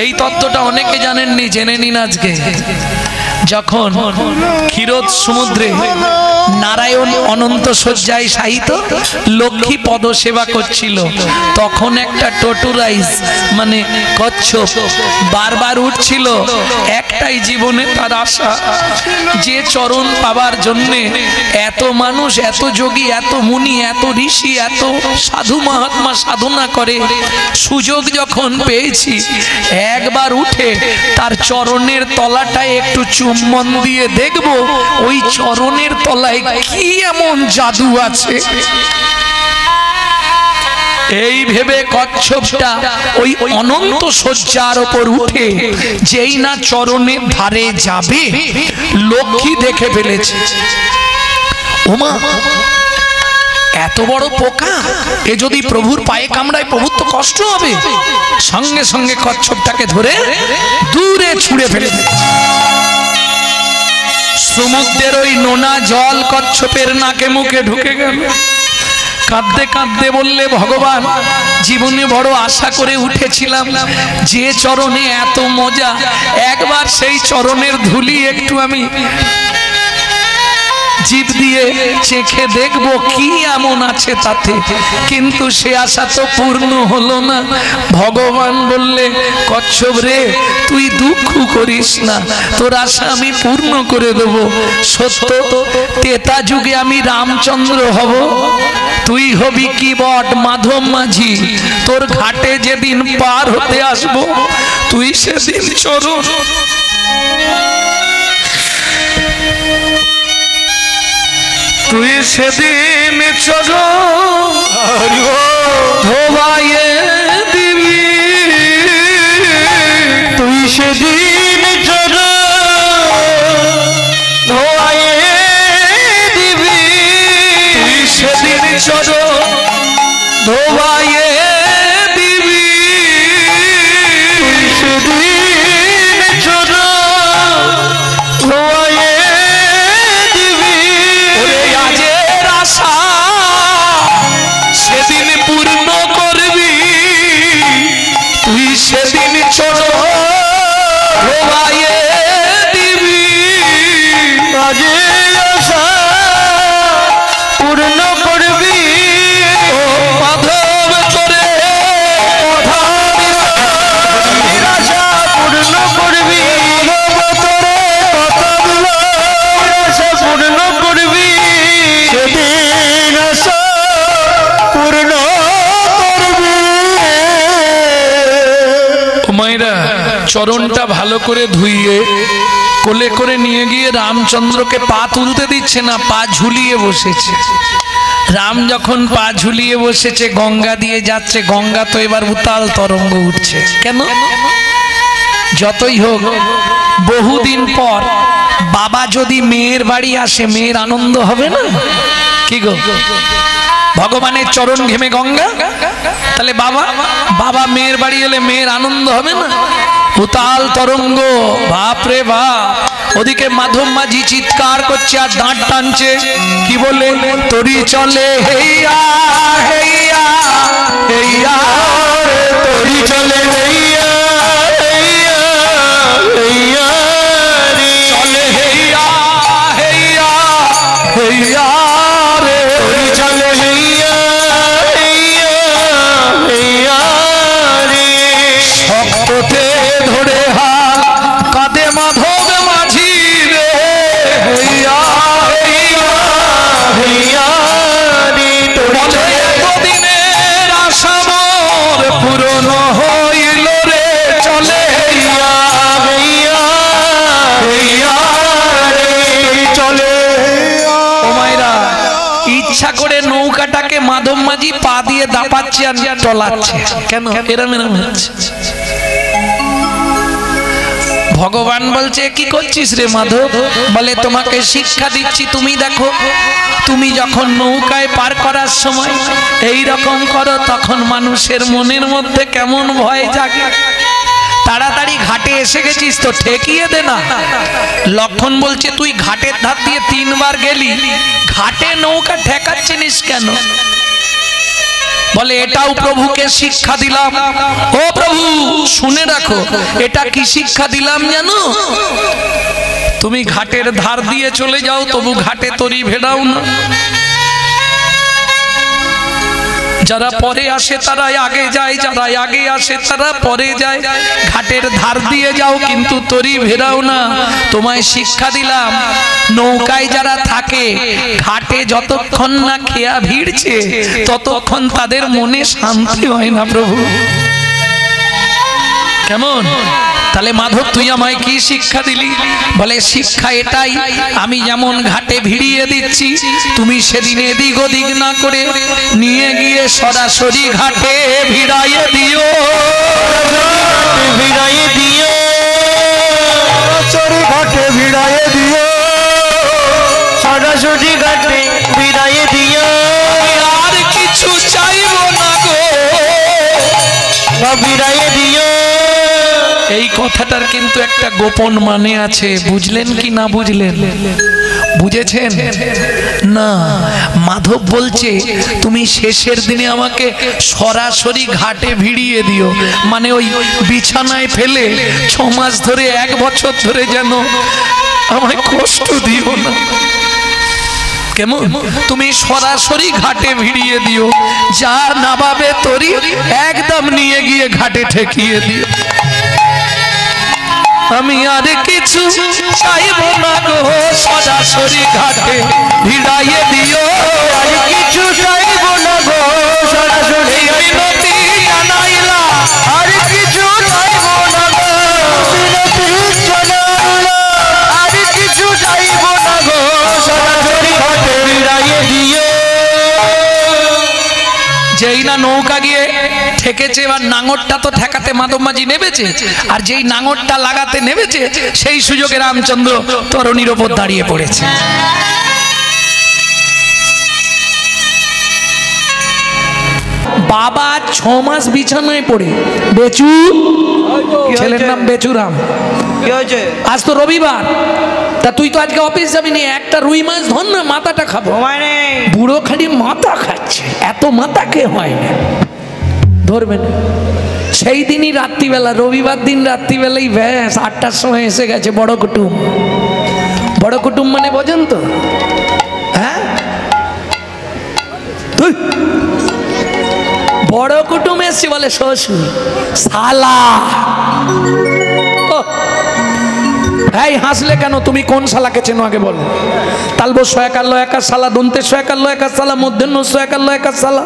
এই তত্ত্বটা অনেকে জানেননি, জেনে নিন আজকে। যখন ক্ষীরোদ সমুদ্রে নারায়ণ অনন্ত শয্যায় শায়িত লক্ষ্মী পদ সেবা করছিল, তখন একটা টটুরাইজ মানে কচ্ছপ বারবার উঠছিল, একটাই জীবনে তার আশা, যে চরণ পাবার জন্যে এত মানুষ, এত যোগী, এত মুনি, এত ঋষি, এত সাধু মহাত্মা সাধনা করে, সুযোগ যখন পেয়েছি একবার উঠে তার চরণের তলাটায় একটু চুম্বন দিয়ে দেখব ওই চরণের তলায় গলায় কি এমন জাদু আছে। এই ভেবে কচ্ছপটা ওই অনন্ত শয্যার উপর উঠে যেই না চরণের ধারে যাবে, লক্ষ্মী দেখে ফেলেছে, ওমা এত বড় পোকা, এ যদি প্রভুর পায়ে কামড়ায় প্রভুর তো কষ্ট হবে। সঙ্গে সঙ্গে কচ্ছপটাকে ধরে দূরে ছুঁড়ে ফেলে দিয়েছে। সমুদ্রের ওই নোনা জল কচ্ছপের নাকে মুখে ঢুকে গেল। কাঁদতে কাঁদতে বললে, ভগবান জীবনে বড় আশা করে উঠেছিলাম, যে চরণে এত মজা, একবার সেই চরণের ধুলি একটু আমি জিভ দিয়ে চেখে দেখবো কি এমন আছে তাতে, কিন্তু সে আশা তো পূর্ণ হলো না। ভগবান বললে, কচ্ছপ রে তুই দুঃখ করিস না, তোর আশা আমি পূর্ণ করে দেব। সত্য তেতা যুগে আমি রামচন্দ্র হব, তুই হবি কি বট মাধব মাঝি। তোর ঘাটে যেদিন পার হতে আসবো, তুই সেদিন চরণ তুই সেদিন চরণ ধোবাইয়ে দিবি, তুই সেদিন চরণ ধোয়াইয়ে দিবি, তুই সেদিন চরণ ধোবাইয়ে দিবি, তুই সেদিন চরণ ধোয়াইয়ে দিবি। ওরে আজের আশা সেদিন পূর্ণ করবি, তুই সেদিন চরণ ধোবাইয়ে দিবি। আজে আশা পূর্ণ করবি, ও মাধব তোরে আশা পূর্ণ করবি, আশা পূর্ণ করবি, সেদিন আশা পূর্ণ করবি। ও মায়েরা, চরণটা ভালো করে ধুইয়ে কোলে করে নিয়ে গিয়ে রামচন্দ্রকে পা তুলতে দিচ্ছে না, পা ঝুলিয়ে বসেছে। রাম যখন পা ঝুলিয়ে বসেছে, গঙ্গা দিয়ে যাচ্ছে, গঙ্গা তো এবার উতাল তরঙ্গ উঠছে। কেন? যতই হোক বহুদিন পর বাবা যদি মেয়ের বাড়ি আসে, মেয়ের আনন্দ হবে না? কি গো, ভগবানের চরণ ঘেমে গঙ্গা, তাহলে বাবা মেয়ের বাড়ি এলে মেয়ের আনন্দ হবে না? উতাল তরঙ্গ, বাপরে বাপ। ওদিকে মাধব মাঝি চিৎকার করছে আর দাঁত টানছে, কি বলে, তরি চলে হেইয়া হেইয়া হেইয়া, তরি চলে হেইয়া হেইয়া হেইয়া রে, চলে হেইয়া হেইয়া হেইয়া রে, তরি চলে হেইয়া হেইয়া হেইয়া রে। শক্ততে ধরে হাত কাঁদে মাধব মাঝি রে, হেইয়া হেইয়া হেইয়া রে, তরি বলে চলে এতদিনের আশা মোর পূরণ হইল রে, চলে হেইয়া হেইয়া হেইয়া রে, চলে। ও মায়েরা, ইচ্ছা করে নৌকাটাকে মাধব মাঝি পা দিয়ে দাপাচ্ছে আর চলাচ্ছে। কেন? এরম এরম হচ্ছে। ভগবান বলছে, কি করছিস রে মাধব? বলে, তোমাকে শিক্ষা দিচ্ছি। তুমি দেখো, তুমি যখন নৌকায় পার করার সময় এই রকম করো, তখন মানুষের মনের মধ্যে কেমন ভয় জাগে। তাড়াতাড়ি ঘাটে এসে গেছিস তো ঠেকিয়ে দে না। লক্ষণ বলছে, তুই ঘাটের ধার দিয়ে 3 বার গেলি, ঘাটে নৌকা ঠেকাচ্ছিস কেন? বলে, এটাও প্রভুকে শিক্ষা দিলাম। ও প্রভু, শুনে রাখো, এটা কি শিক্ষা দিলাম জানো? তুমি ঘাটের ধার দিয়ে চলে যাও, তবু ঘাটে তরি ভেড়াও না। যারা পরে আসে তারা আগে যায়, যারা আগে আসে তারা পরে যায়। ঘাটের ধার দিয়ে যাও, কিন্তু তরি ভেড়াও না। তোমায় শিক্ষা দিলাম, নৌকায় যারা থাকে, ঘাটে যতক্ষণ না খেয়া ভিড়ছে, ততক্ষণ তাদের মনে শান্তি হয় না প্রভু। কেমন? তাহলে মাধব তুই আমায় কি শিক্ষা দিলি? বলে শিক্ষা এটাই, আমি যেমন ঘাটে ভিড়িয়ে দিচ্ছি, তুমি সেদিন এদিক ওদিক না করে নিয়ে গিয়ে সরাসরি ঘাটে ভিড়াইয়ে দিও। ভিড়াইয়ে দিও, সরাসরি ঘাটে ভিড়াইয়ে দিও, সরাসরি ঘাটে ভিড়াইয়ে দিও। আর কিছু চাইবো না গো, ভিড়াইয়ে দিও। এই কথাটার কিন্তু একটা গোপন মানে আছে, বুঝলেন কি না বুঝলেন? বুঝেছেন না? মাধব বলছে তুমি শেষের দিনে আমাকে সরাসরি ঘাটে ভিড়িয়ে দিও, মানে ওই বিছানায় ফেলে 6 মাস ধরে 1 বছর ধরে যেন আমায় কষ্ট দিও না। কেমন? তুমি সরাসরি ঘাটে ভিড়িয়ে দিও, যা নাবাবে তরি একদম নিয়ে গিয়ে ঘাটে ঠেকিয়ে দিও। আমি আর কিছু চাইব না গো, সরাসরি ঘাটে ভিড়াইয়ে দিও। আর কিছু চাইব না গো, সরাসরি মিনতি জানাইলা। আর কিছু চাইব না গো, মিনতি জানাইলা। আর কিছু চাইব না গো, সরাসরি ঘাটে ভিড়াইয়ে দিও। যেই না নৌকা গিয়ে ঠেকেছে, এবার নাঙরটা তো ঠেকাতে মাধব মাঝি নেমেছে, আর যেই নাঙরটা লাগাতে নেমেছে সেই সুযোগে রামচন্দ্র তরণীর ওপর দাঁড়িয়ে পড়েছে। বাবা 6 মাস বিছানায় পড়ে, বেচু, ছেলের নাম বেচুরাম। কি হয়েছে? আজ তো রবিবার, তা তুই তো আজকে অফিস যাবি না, একটা রুই মাছ ধর না, মাথাটা খাবো। সময় নেই। বুড়ো খালি মাথা খাচ্ছে, এত মাথা কে হয় না, ধরবে না। সেই দিনই রাত্রিবেলা, রবিবার দিন রাত্রিবেলাই ব্যাস 8টার সময় এসে গেছে বড় কুটুম। বড় কুটুম মানে বোঝেন তো? হ্যাঁ, বড় কুটুম এসছে, বলে শ্বশুর শালা। এই হাসলে কেন? তুমি কোন শালাকে চেনো আগে বলো? তালবো সয়াকার লয়াকার শালা, দন্তে সয়াকার লয়াকার শালা, মধ্যাহ্ন সয়াকার লয়াকার শালা,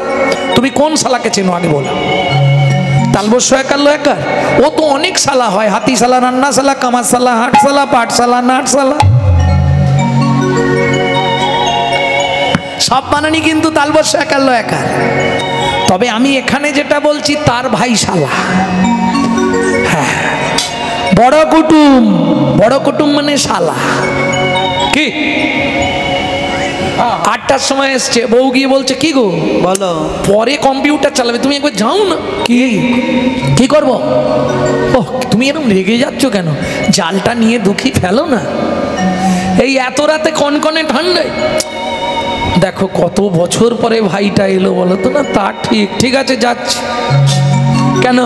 তুমি কোন শালাকে চেনো আগে বলো? তালবো সয়াকার লয়াকার, ও তো অনেক শালা হয়, হাতি শালা, রান্না শালা, কামার শালা, হাট শালা, পাট শালা, নাট শালা, সব বানানি কিন্তু তালবো সয়াকার লয়াকার। তবে আমি এখানে যেটা বলছি তার ভাই শালা। হ্যাঁ, বড় কুটুম, বড় কুটুম মানে শালা। কি 8টার সময় এসছে, বউ গিয়ে বলছে কি গো বলো। পরে কম্পিউটার চালাবে, তুমি একবার যাও না। কি কি করবো? ও তুমি এরকম রেগে যাচ্ছ কেন? জালটা নিয়ে দুঃখী ফেলো না, এই এত রাতে কনকনে ঠান্ডায়। দেখো কত বছর পরে ভাইটা এলো বলো তো না, তা ঠিক, ঠিক আছে যাচ্ছে। কেন?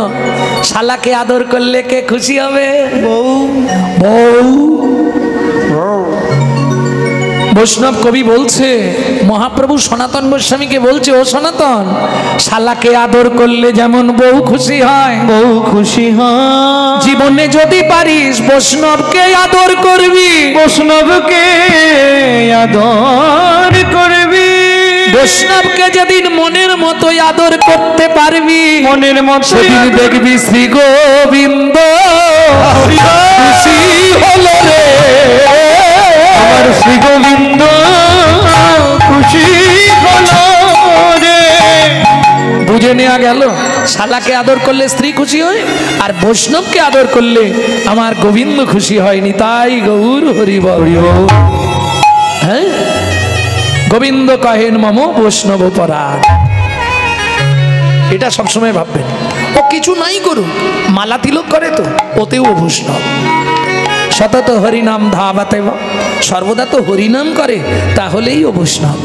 শালাকে আদর করলে কে খুশি হবে? বউ। বউ। বৈষ্ণব কবি বলছে, মহাপ্রভু সনাতন গোস্বামীকে বলছে, ও সনাতন, শালাকে আদর করলে যেমন বউ খুশি হয়, বউ খুশি হয়। জীবনে যদি পারিস বৈষ্ণবকে আদর করবি, বৈষ্ণবকে আদর করবি। বৈষ্ণবকে যেদিন মনের মতো আদর করতে পারবি, মনের মতো সেদিন দেখবি শ্রী গোবিন্দ খুশি হলো রে, আমার শ্রী গোবিন্দ খুশি হলো রে। বুঝে নেওয়া গেল, শালাকে আদর করলে স্ত্রী খুশি হয়, আর বৈষ্ণবকে আদর করলে আমার গোবিন্দ খুশি হয়নি। তাই গৌর হরি বল। হ্যাঁ, গোবিন্দ কহেন মম বৈষ্ণব পরাণ। এটা সবসময় ভাববেন। ও কিছু নাই করুক, মালা তিলক করে তো, ওতেও বৈষ্ণব। সতত হরিনাম ধাবাতে, সর্বদা তো হরিনাম করে, তাহলেই ও বৈষ্ণব।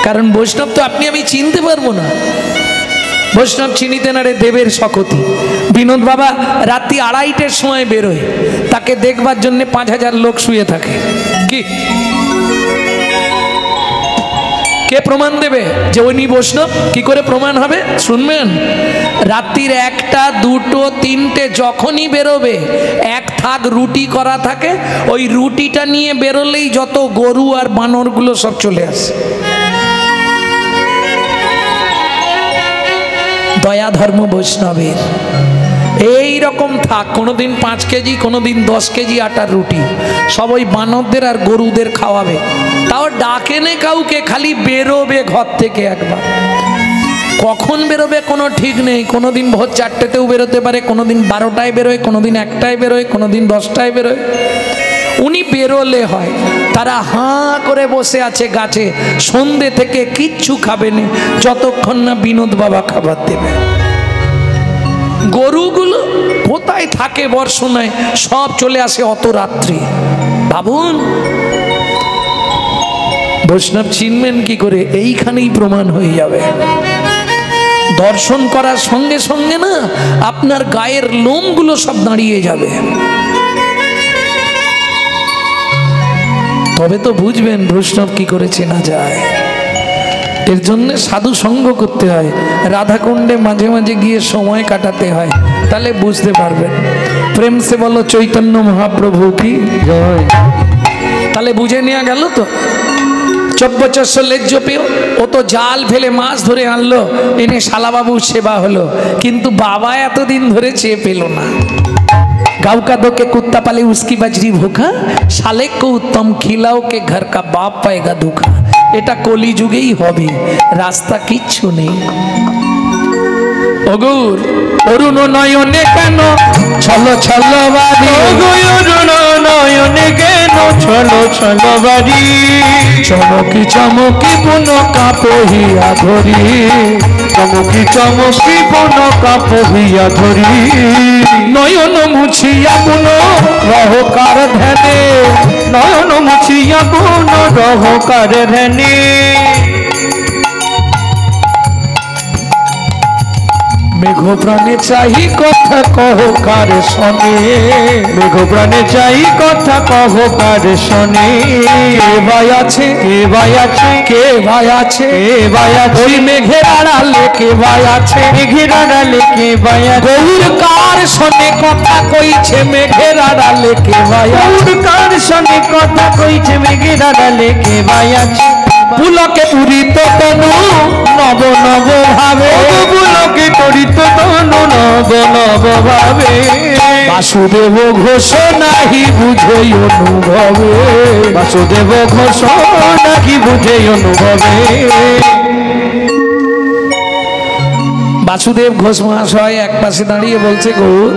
কারণ বৈষ্ণব তো আপনি আমি চিনতে পারবো না। বৈষ্ণব চিনিতে না রে দেবের শকতি। বিনোদ বাবা রাত্রি 2:30টার সময় বেরোয়, তাকে দেখবার জন্য 5000 লোক শুয়ে থাকে। কি কে প্রমাণ দেবে যে উনি বৈষ্ণব? কি করে প্রমাণ হবে শুনবেন। রাত্রির 1টা 2টো 3টে যখনই বেরোবে, এক থাক রুটি করা থাকে, ওই রুটিটা নিয়ে বেরোলেই যত গরু আর বানরগুলো সব চলে আসে। দয়া ধর্ম বৈষ্ণবের। এই রকম থাক, কোনোদিন 5 কেজি, কোনোদিন 10 কেজি আটার রুটি, সব ওই বানরদের আর গরুদের খাওয়াবে। তাও ডাকে নে কাউকে, খালি বেরোবে ঘর থেকে একবার। কখন বেরোবে কোনো ঠিক নেই, কোনোদিন ভোর 4টেতেও বেরোতে পারে, কোনোদিন 12টায় বেরোয়, কোনোদিন 1টায় বেরোয়, কোনোদিন 10টায় বেরোয়। উনি বেরোলে হয়, তারা হাঁ করে বসে আছে গাছে, সন্ধে থেকে কিচ্ছু খাবে না যতক্ষণ না বিনোদ বাবা খাবার দেবে। গরুগুলো কোথায় থাকে বর্ষণায়, সব চলে আসে অত রাত্রি। ভাবুন বৈষ্ণব চিনবেন কি করে? এইখানেই প্রমাণ হয়ে যাবে। দর্শন করার সঙ্গে সঙ্গে না আপনার গায়ের লোমগুলো সব দাঁড়িয়ে যাবে, তবে তো বুঝবেন বৈষ্ণব কি করে চেনা যায়। এর জন্য সাধু সঙ্গ করতে হয়, রাধাকুণ্ডে মাঝে মাঝে গিয়ে সময় কাটাতে হয়, তাহলে বুঝতে পারবেন। প্রেম সে বলো চৈতন্য মহাপ্রভু কি জয়। তাহলে বুঝে নেওয়া গেল তো। 2400 লেজ্জ পেও, ও তো জাল ফেলে মাছ ধরে আনলো, এনে শালাবাবুর সেবা হলো, কিন্তু বাবা এতদিন ধরে চেয়ে পেল না। गाँव का दो के कुत्ता पाले उसकी बजरी भूखा, साले को उत्तम खिलाओ के घर का बाप पाएगा धोखा। এটা কলি যুগেই হবে, রাস্তা কিচ্ছু নেই। ওগুর অরুণ নয়নে কেন ছলো ছলো বাড়ি, অরুণ নয়নে কেন ছলো ছলো বাড়ি, চমকি চমকি বুন কাপহিয়া ধরি, চমকি চমকি বন কাপহিয়া ধরি, নয়ন মুছিয়া বুন রহকার ধ্যানে, নয়ন মুছিয়া বন রহকার ধ্যানে। মেঘ প্রাণে চাহি কথা কহ কার শোনে, মেঘ প্রাণে চাই কথা কহ কার শোনে। কে ভাই আছে, কে ভাই আছে, কে ভাই আছে, কে ভাই আছে, ওই মেঘের আড়ালে কে ভাই আছে, মেঘের আড়ালে কে ভাই আছে, গৌর কার শোনে কথা কইছে মেঘের আড়ালে কে ভাই আছে, গৌর কার শোনে কথা কইছে মেঘের আড়ালে কে ভাই আছে। পুলকে উড়িত তনু নব নব ভাবে, পুলকে তরিত তনু নব নব ভাবে, বাসুদেব ঘোষ নাহি বুঝই অনুভবে, বাসুদেব ঘোষ নাকি বুঝে অনুভবে। বাসুদেব ঘোষ মহাশয় এক পাশে দাঁড়িয়ে বলছে, গৌর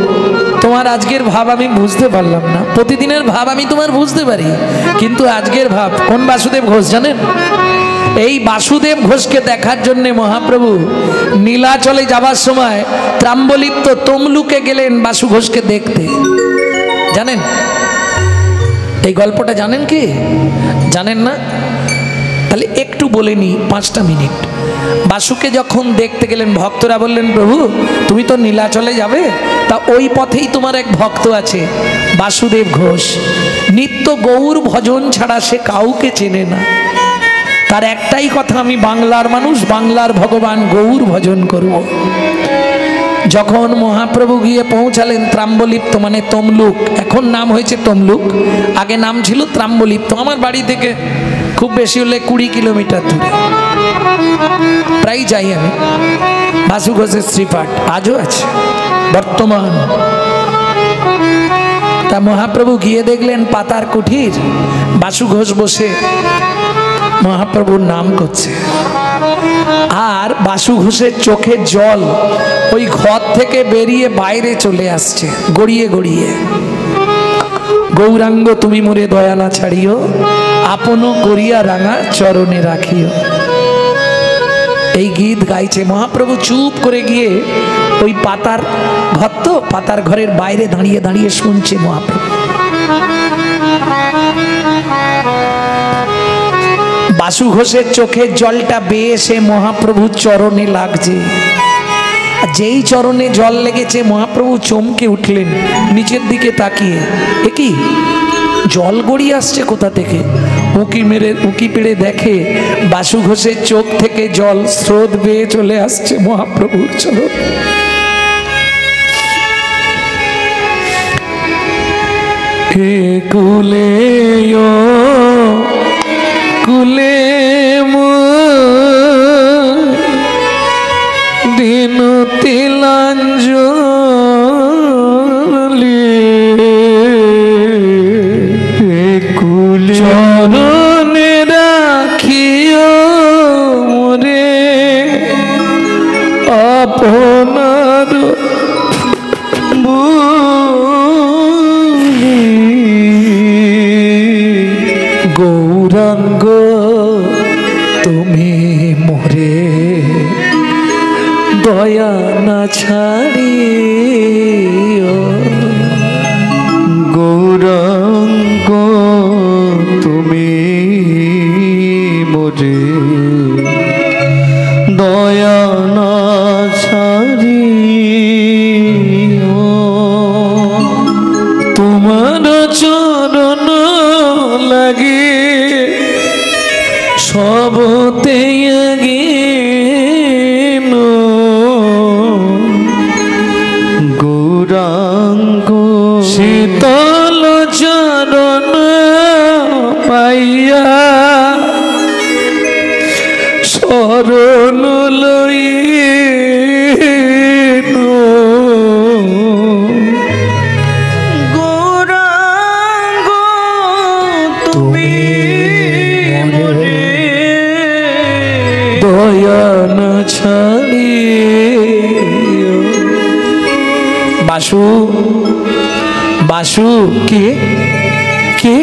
তোমার আজকের ভাব আমি বুঝতে পারলাম না, প্রতিদিনের ভাব আমি তোমার বুঝতে পারি, কিন্তু আজকের ভাব কোন বাসুদেব ঘোষ জানেন? এই বাসুদেব ঘোষকে দেখার জন্য মহাপ্রভু নীলাচলে যাবার সময় ত্রাম্বলিপ্ত তমলুকে গেলেন বাসু ঘোষকে দেখতে। জানেন এই গল্পটা? জানেন কি জানেন না? তাহলে একটু বলে নি 5টা মিনিট। বাসুকে যখন দেখতে গেলেন, ভক্তরা বললেন, প্রভু তুমি তো নীলাচলে যাবে, তা ওই পথেই তোমার এক ভক্ত আছে বাসুদেব ঘোষ, নিত্য গৌর ভজন ছাড়া সে কাউকে চেনে না, তার একটাই কথা, আমি বাংলার মানুষ, বাংলার ভগবান গৌর ভজন করব। যখন মহাপ্রভু গিয়ে পৌঁছালেন ত্রাম্বলিপ্ত মানে তমলুক, এখন নাম হয়েছে তমলুক, আগে নাম ছিল ত্রাম্বলিপ্ত। আমার বাড়ি থেকে খুব বেশি হলে 20 কিলোমিটার দূরে, প্রায় যাই আমি। বাসু ঘোষের শ্রীপাঠ আজও আছে বর্তমান। তা মহাপ্রভু গিয়ে দেখলেন পাতার কুঠির, বাসু ঘোষ বসে মহাপ্রভুর নাম করছে, আর বাসু ঘোষের চোখের জল ওই ঘর থেকে বেরিয়ে বাইরে চলে আসছে গড়িয়ে গড়িয়ে। গৌরাঙ্গ তুমি মোরে দয়া না ছাড়িও, আপন করিয়া রাঙা চরণে রাখিও। এই গীত গাইছে। মহাপ্রভু চুপ করে গিয়ে ওই পাতার ঘর, তো পাতার ঘরের বাইরে দাঁড়িয়ে দাঁড়িয়ে শুনছে মহাপ্রভু। বাসু ঘোষের চোখের জলটা বেয়ে সে মহাপ্রভুর চরণে লাগছে। যেই চরণে জল লেগেছে মহাপ্রভু চমকে উঠলেন, নিচের দিকে তাকিয়ে এ কি জল গড়িয়ে আসছে কোথা থেকে? উঁকি পেড়ে দেখে বাসু ঘোষের চোখ থেকে জল স্রোত বেয়ে চলে আসছে মহাপ্রভুর চরণ। হে কুলে কুলে দিন তিলাঞ্জ রাখিও মোরে আপনার গৌরাঙ্গ তুমি মোরে দয়া না ছাড়িও গৌরাঙ্গ তুমি মোরে দয়া না ছাড়িও তোমার চরণ লাগে সবতে গেল গৌরাঙ্গ শীতল চরণ পাইয়া শরণ লইল গৌরাঙ্গ তুমি মোরে দয়া না ছাড়িও। বাসু বাসু কে কে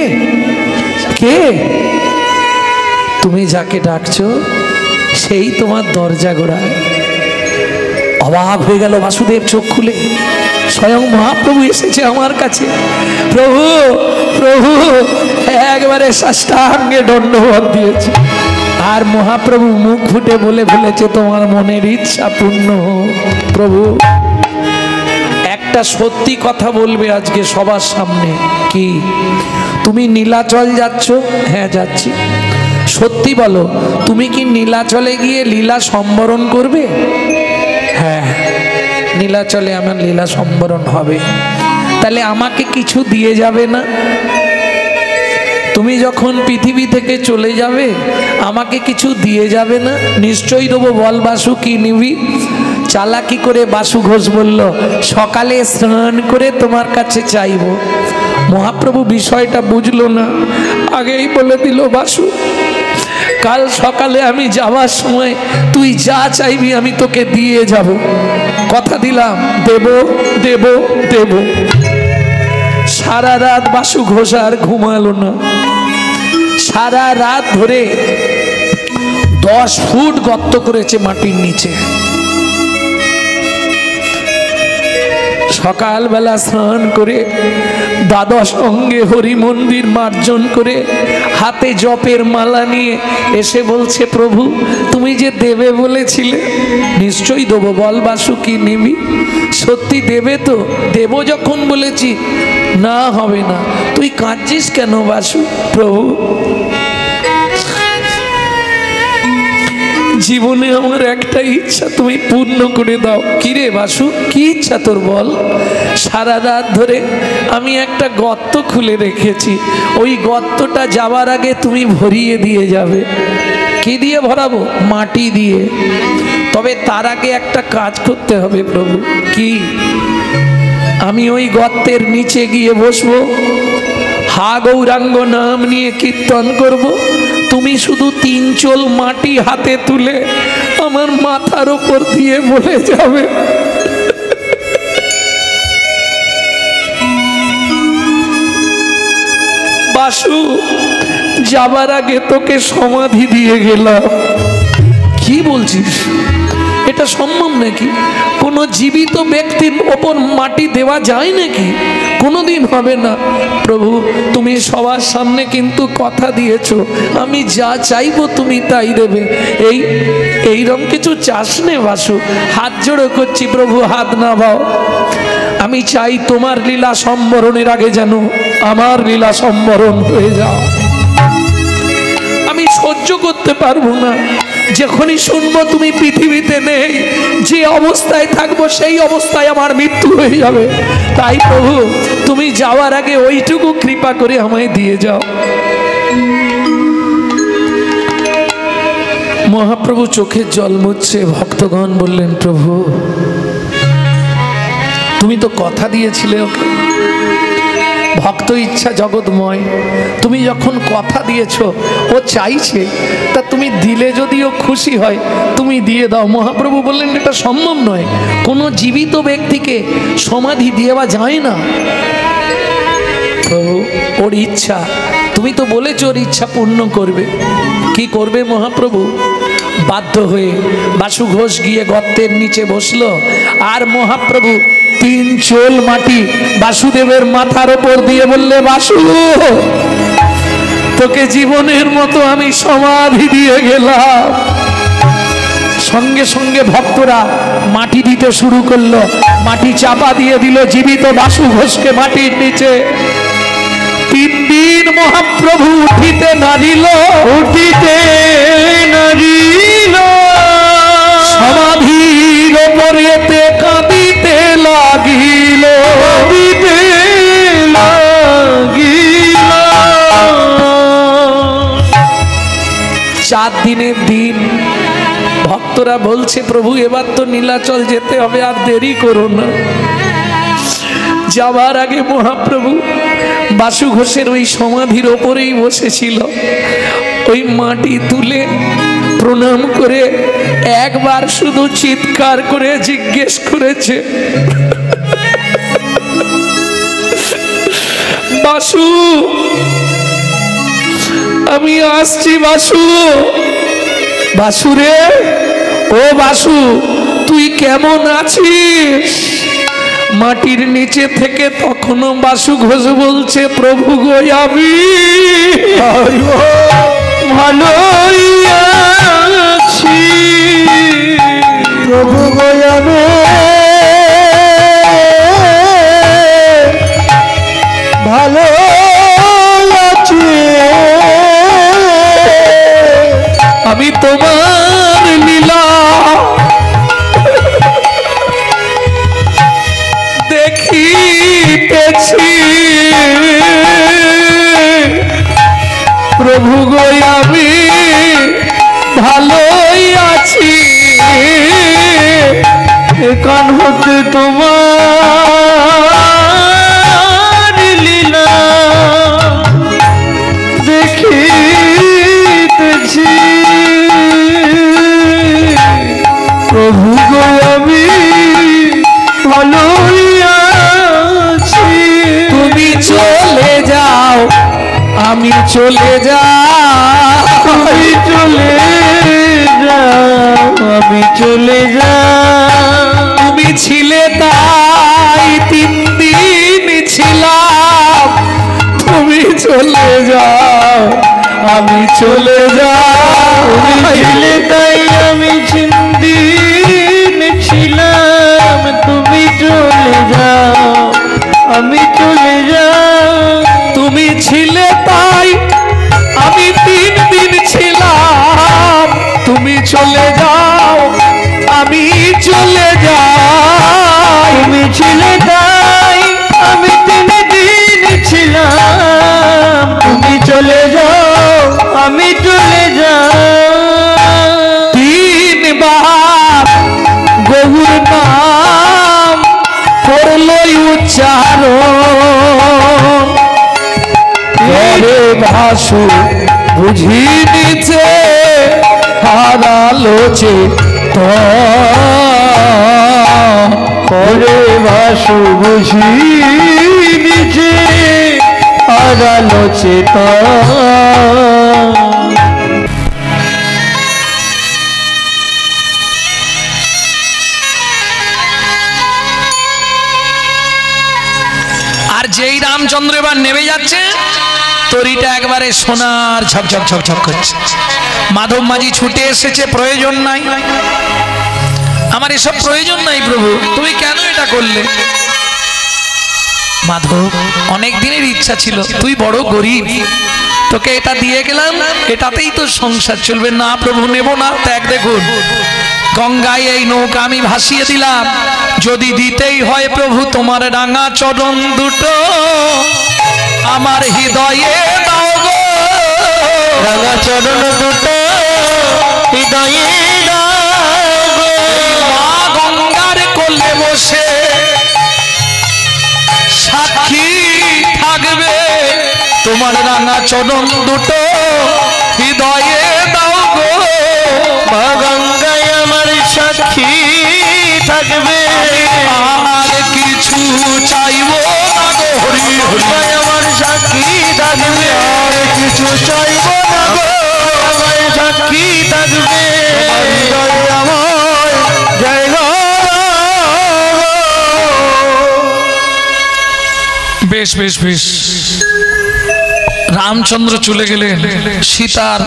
কে তুমি যাকে ডাকছো সেই তোমার দরজা গোড়ায়। অবাক হয়ে গেল বাসুদেব, চোখ খুলে স্বয়ং মহাপ্রভু এসেছে আমার কাছে। প্রভু প্রভু একবারে সাষ্টাঙ্গে দণ্ডবত দিয়েছে। আর মহাপ্রভু মুখ ফুটে বলে ফেলেছে, তোমার মনের ইচ্ছা পূর্ণ হোক। প্রভু একটা সত্যি কথা বলবে আজকে সবার সামনে। কি? তুমি নীলাচল যাচ্ছ? হ্যাঁ যাচ্ছি। সত্যি বলো, তুমি কি নীলাচলে গিয়ে লীলা সম্বরণ করবে? হ্যাঁ, নীলাচলে আমার লীলা সম্বরণ হবে। তাহলে আমাকে কিছু দিয়ে যাবে না? তুমি যখন পৃথিবী থেকে চলে যাবে আমাকে কিছু দিয়ে যাবে না? নিশ্চয়ই দেবো। বল বাসু, কি নিবি? চালাকি করে বাসু ঘোষ বলল, সকালে স্নান করে তোমার কাছে চাইব। মহাপ্রভু বিষয়টা বুঝলো না, আগেই বলে দিল, বাসু কাল সকালে আমি যাওয়ার সময় তুই যা চাইবি আমি তোকে দিয়ে যাব। কথা দিলাম, দেব দেব দেব। সারা রাত বাসু ঘোষ আর ঘুমালো না। সারা রাত ধরে 10 ফুট গর্ত করেছে মাটির নিচে। সকালবেলা স্নান করে দ্বাদশ অঙ্গে হরি মন্দির মার্জন করে হাতে জপের মালা নিয়ে এসে বলছে, প্রভু তুমি যে দেবে বলেছিলে নিশ্চয়ই দেবো। বল বাসু, কি নিবি? সত্যি দেবে তো? দেব যখন বলেছি, না হবে না। তুই কাঁদছিস কেন বাসু? প্রভু জীবনে আমার একটা ইচ্ছা তুমি পূর্ণ করে দাও। কিরে বাসু, কি ইচ্ছা তোর বল? সারা রাত ধরে আমি একটা গর্ত খুলে রেখেছি, ওই গর্তটা যাওয়ার আগে তুমি ভরিয়ে দিয়ে যাবে। কি দিয়ে ভরাবো? মাটি দিয়ে। তবে তার আগে একটা কাজ করতে হবে প্রভু। কি? আমি ওই গর্তের নিচে গিয়ে বসবো, হা গৌরাঙ্গ নাম নিয়ে কীর্তন করব। তুমি শুধু 3 চোল মাটি হাতে তুলে আমার মাথার উপর দিয়ে বলে যাবে, বাসু যাবার আগে তোকে সমাধি দিয়ে গেলাম। কি বলছিস? এটা সম্ভব নাকি? কোনো জীবিত ব্যক্তির ওপর মাটি দেওয়া যায় নাকি? কোনোদিন হবে না। প্রভু তুমি সবার সামনে কিন্তু কথা দিয়েছো, আমি যা চাইবো তুমি তাই দেবে। এইরকম কিছু চাস নে বাসু? হাত জোড়ো করছি প্রভু, হাত না ভাও। আমি চাই তোমার লীলা সম্বরণের আগে যেন আমার লীলা সম্বরণ হয়ে যাও। আমি সহ্য করতে পারবো না যখনই শুনবো তুমি পৃথিবীতে নেই, যে অবস্থায় থাকবো সেই অবস্থায় আমার মৃত্যু হয়ে যাবে। তাই প্রভু তুমি যাওয়ার আগে ওইটুকু কৃপা করে আমায় দিয়ে যাও। মহাপ্রভু চোখের জল মুছছে। ভক্তগণ বললেন, প্রভু তুমি তো কথা দিয়েছিলে ওকে ভক্ত ইচ্ছা জগৎময়। তুমি যখন কথা দিয়েছো, ও চাইছে, তা তুমি দিলে যদিও খুশি হয় তুমি দিয়ে দাও। মহাপ্রভু বললেন এটা সম্ভব নয়, কোনো জীবিত ব্যক্তিকে সমাধি দেওয়া যায় না। প্রভু ওর ইচ্ছা, তুমি তো বলেছ ওর ইচ্ছা পূর্ণ করবে। কি করবে মহাপ্রভু? বাধ্য হয়ে বাসু ঘোষ গিয়ে গর্তের নিচে বসলো, আর মহাপ্রভু 3 চোল মাটি বাসুদেবের মাথার ওপর দিয়ে বললে, বাসু তোকে জীবনের মতো আমি সমাধি দিয়ে গেলাম। সঙ্গে সঙ্গে ভক্তরা মাটি দিতে শুরু করলো, মাটি চাপা দিয়ে দিল জীবিত বাসু ঘোষকে মাটির নিচে। 3 দিন মহাপ্রভু উঠিতে নারিল, সমাধির ওপরেতে কাঁদিতে লাগিল। 4 দিনের দিন ভক্তরা বলছে, প্রভু এবার তো নীলাচল যেতে হবে, আর দেরি করো না। যাবার আগে মহাপ্রভু বাসু ঘোষের ওই সমাধির ওপরেই বসেছিল। ওই মাটি তুলে প্রণাম করে একবার শুধু চিৎকার করে জিজ্ঞেস করেছে, বাসু আমি আসছি বাসু। বাসু রে, ও বাসু তুই কেমন আছিস? মাটির নিচে থেকে তখনও বাসু ঘোষ বলছে, প্রভু গো আমি ভালোই আছি, প্রভু গো আমি ভালো আছি, আমি তোমার লীলা দেখিতেছি, প্রভু গো আমি ভালোই আছি, এখান হতে তোমার লীলা দেখিতেছি, প্রভু গো আমি ভালোই আছি। তুমি চলে যাও আমি চলে যাও, তুমি চলে যাও আমি চলে যাও, তুমি ছিলে তাই 3 দিন ছিলাম, তুমি চলে যাও আমি চলে যাও, তুমি ছিলে তাই আমি 3 দিন ছিলাম, তুমি চলে যাও আমি চলে যাও, তুমি ছিলে তাই আমি 3 দিন ছিলাম, তুমি চলে যাও আমি চলে যাই, তুমি ছিলে তাই আমি 3 দিন ছিলাম, তুমি চলে যাও আমি চলে যাও। 3 বার গৌর নাম করলই উচ্চারণ, ভাসু বুঝি নিচে হারালো চেতন, পরে ভাসু বুঝি নিচে হারালো চেতন। আর যেই রামচন্দ্র এবার নেমে যাচ্ছে, তরিটা একবারে সোনার ঝকঝক ঝকঝক করছে। মাধব মাঝি ছুটে এসেছে, প্রয়োজন নাই, আমার এসব প্রয়োজন নাই প্রভু, তুমি কেন এটা করলে? মাধব অনেক দিনের ইচ্ছা ছিল, তুই বড় গরিব, তোকে এটা দিয়ে গেলাম, এটাতেই তো সংসার চলবে। না প্রভু নেব না, ত্যাগ দেখুন, গঙ্গায় এই নৌকা আমি ভাসিয়ে দিলাম, যদি দিতেই হয় প্রভু তোমার রাঙা চরণ দুটো আমার হৃদয়ে দাও গো, রাঙা চরণ দুটো হৃদয়ে দাও গো, মা গঙ্গার কোলে বসে সাক্ষী থাকবে তোমার রাঙা চরণ দুটো হৃদয়ে দাও গো। মা গঙ্গায় আমার সাক্ষী থাকবে, আর কিছু চাইবো না গো। হরি হরি আমার সাক্ষী থাকবে, আর কিছু চাইব না গো। আমার সাক্ষী থাকবে, আমার জায়গা। বেশ বেশ বেশ। রামচন্দ্র চলে গেলেন, সীতার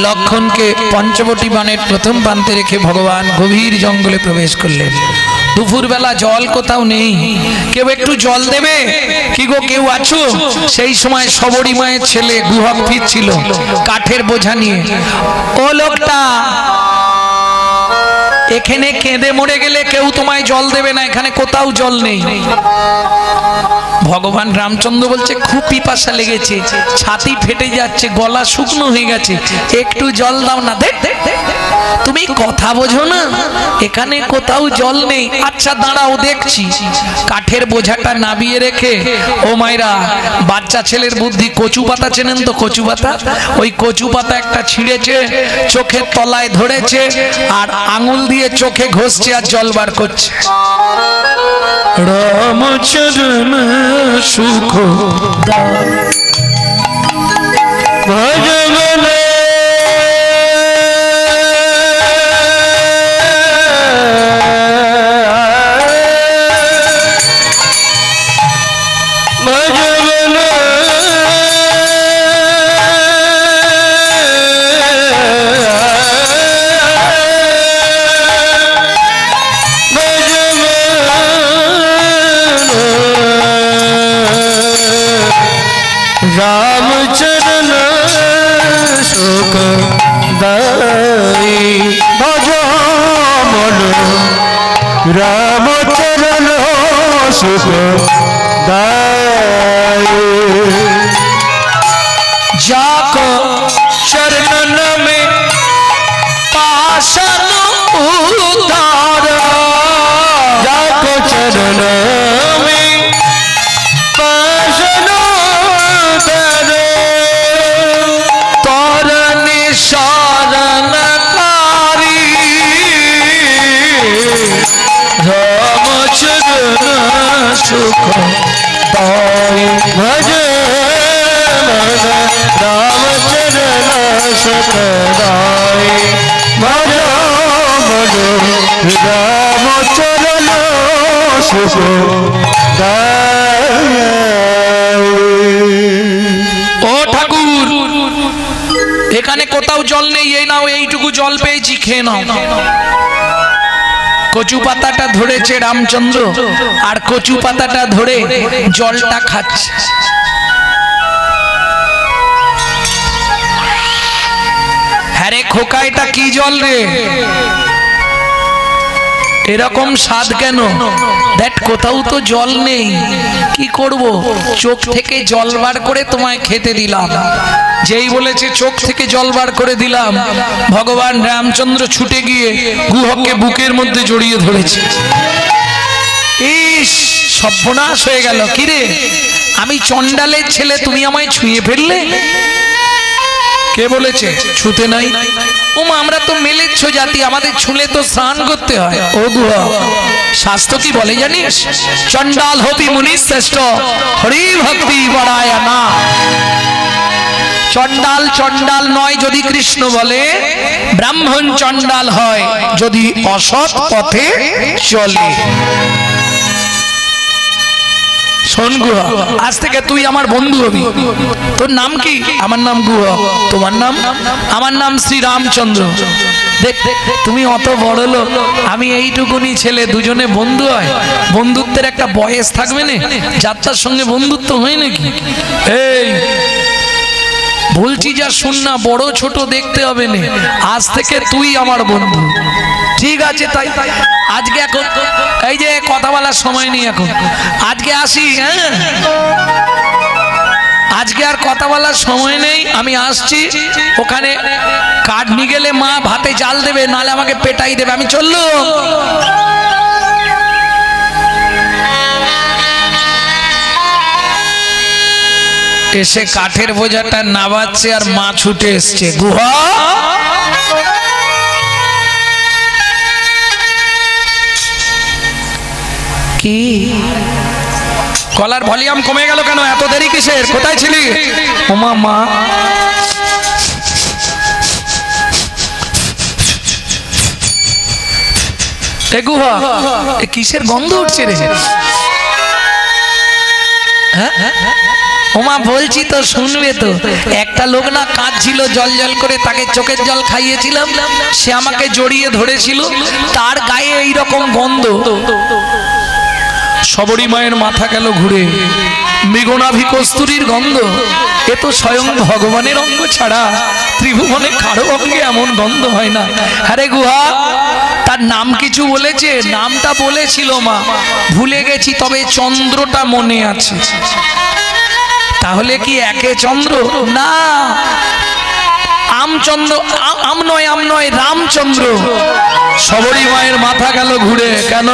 লক্ষণকে পঞ্চবটি বানের প্রথম প্রান্তে রেখে ভগবান গভীর জঙ্গলে প্রবেশ করলেন। দুপুরবেলা জল কোথাও নেই, কেউ একটু জল দেবে কি গো, কেউ আছো? সেই সময় সবরী মায়ের ছেলে গুহক ফিরছিল কাঠের বোঝা নিয়ে। ও লোকটা, এখানে কেঁদে মরে গেলে কেউ তোমায় জল দেবে না, এখানে কোথাও জল নেই। ভগবান রামচন্দ্র বলছে খুব পিপাসা লেগেছে, ছাতি ফেটে যাচ্ছে, গলা শুকনো হয়ে গেছে, একটু জল দাও না। তুমি কথা বোঝো না, এখানে কোথাও জল নেই। আচ্ছা দাঁড়াও দেখছি। কাঠের বোঝাটা নাবিয়ে রেখে, ও মায়েরা, বাচ্চা ছেলের বুদ্ধি, কচু পাতা চেনেন তো? কচু পাতা, ওই কচু পাতা একটা ছিঁড়েছে, চোখের তলায় ধরেছে, আর আঙুল দিয়ে চোখে ঘষছে আর জল বার করছে। রামচরণ সুখ ভজবনে রামচরণ সুখ দাই, ভজ মন রামচরণ সুখ দাই। जाको चरणन में पाशन उतार, जाको चरण में पाशन उतार, तोर निशारनकारी रामचरण सुख दाई। भज रामचरण सुख दाई, भज रामचरण सुख दाई। ও ঠাকুর, এখানে কোথাও জল নেই, এই নাও এইটুকু জল পেয়েছি, খেয়ে নাও। কচু পাতাটা ধরেছে রামচন্দ্র, আর কচু পাতাটা ধরে জলটা খাচ্ছে। হ্যাঁ রে খোকা, এটা কি জল রে? এরকম স্বাদ কেন? দেখ কোথাও তো জল নেই, কি করব? চোখ থেকে জল বার করে তোমায় খেতে দিলাম। যেই বলেছে চোখ থেকে জল বার করে দিলাম, ভগবান রামচন্দ্র ছুটে গিয়ে গুহককে বুকের মধ্যে জড়িয়ে ধরেছে। ইস, সর্বনাশ হয়ে গেল। কিরে, আমি চণ্ডালের ছেলে, তুমি আমায় ছুঁয়ে ফেললে? কে বলেছে ছুতে নাই? ওমা, আমরা তো মেলেচ্ছ জাতি, আমাদের ছুলে তো স্নান করতে হয়। ও গুহ, শাস্ত্র কি বলে জানিস? চণ্ডাল হবি মুনি শ্রেষ্ঠ, হরি ভক্তি বড়ায় না। চণ্ডাল চণ্ডাল নয় যদি কৃষ্ণ বলে, ব্রাহ্মণ চণ্ডাল হয় যদি অসৎ পথে চলে। শোন গুহ, আজ থেকে তুই আমার বন্ধু হবি। তোর নাম কি? আমার নাম গুহ। তোমার নাম? আমার নাম শ্রী রামচন্দ্র। দেখ, তুমি অত বড় লোক, আমি এইটুকুনি ছেলে, দুজনে বন্ধু হয়। বন্ধুত্বের একটা বয়স থাকবে না? যাত্রার সঙ্গে বন্ধুত্ব হয় নাকি? এই বলছি যা শুন না, বড় ছোট দেখতে হবে না, আজ থেকে তুই আমার বন্ধু, ঠিক আছে? তাই আজকে এখন এই যে কথা বলার সময় নেই, এখন আজকে আসি। হ্যাঁ, আজকে আর কথা বলার সময় নেই, আমি আসছি। ওখানে কাঠ নিয়ে গেলে মা ভাতে জাল দেবে, নালে আমাকে পেটাই দেবে। আমি চললুম। এসে কাঠের বোঝাটা নাবাচ্ছে আর মা ছুটে এসছে, গুহা কি কলার ভলিউম কমে গেল কেন? এত দেরি কিসের? কোথায় ছিলি? ওমা মা, এ গুহা এ কিসের গন্ধ উঠছে রে? ওমা বলছি তো, শুনবে তো। একটা লোক না কাঁদছিল জল জল করে, তাকে চোখের জল খাইয়েছিলাম, সে আমাকে জড়িয়ে ধরেছিল, তার গায়ে এইরকম গন্ধ। সবরী মায়ের মাথা গেল ঘুরে, মৃগনাভি কস্তুরীর গন্ধ। এ তো স্বয়ং ভগবানের অঙ্গ ছাড়া ত্রিভুবনে কারো অঙ্গে এমন গন্ধ হয় না। আরে গুহা, তার নাম কিছু বলেছে? নামটা বলেছিল মা, ভুলে গেছি, তবে চন্দ্রটা মনে আছে। তাহলে কি একে চন্দ্র? না, আমচন্দ্র, আম নয় রামচন্দ্র। সবরী মায়ের মাথা গেল ঘুরে। কেন?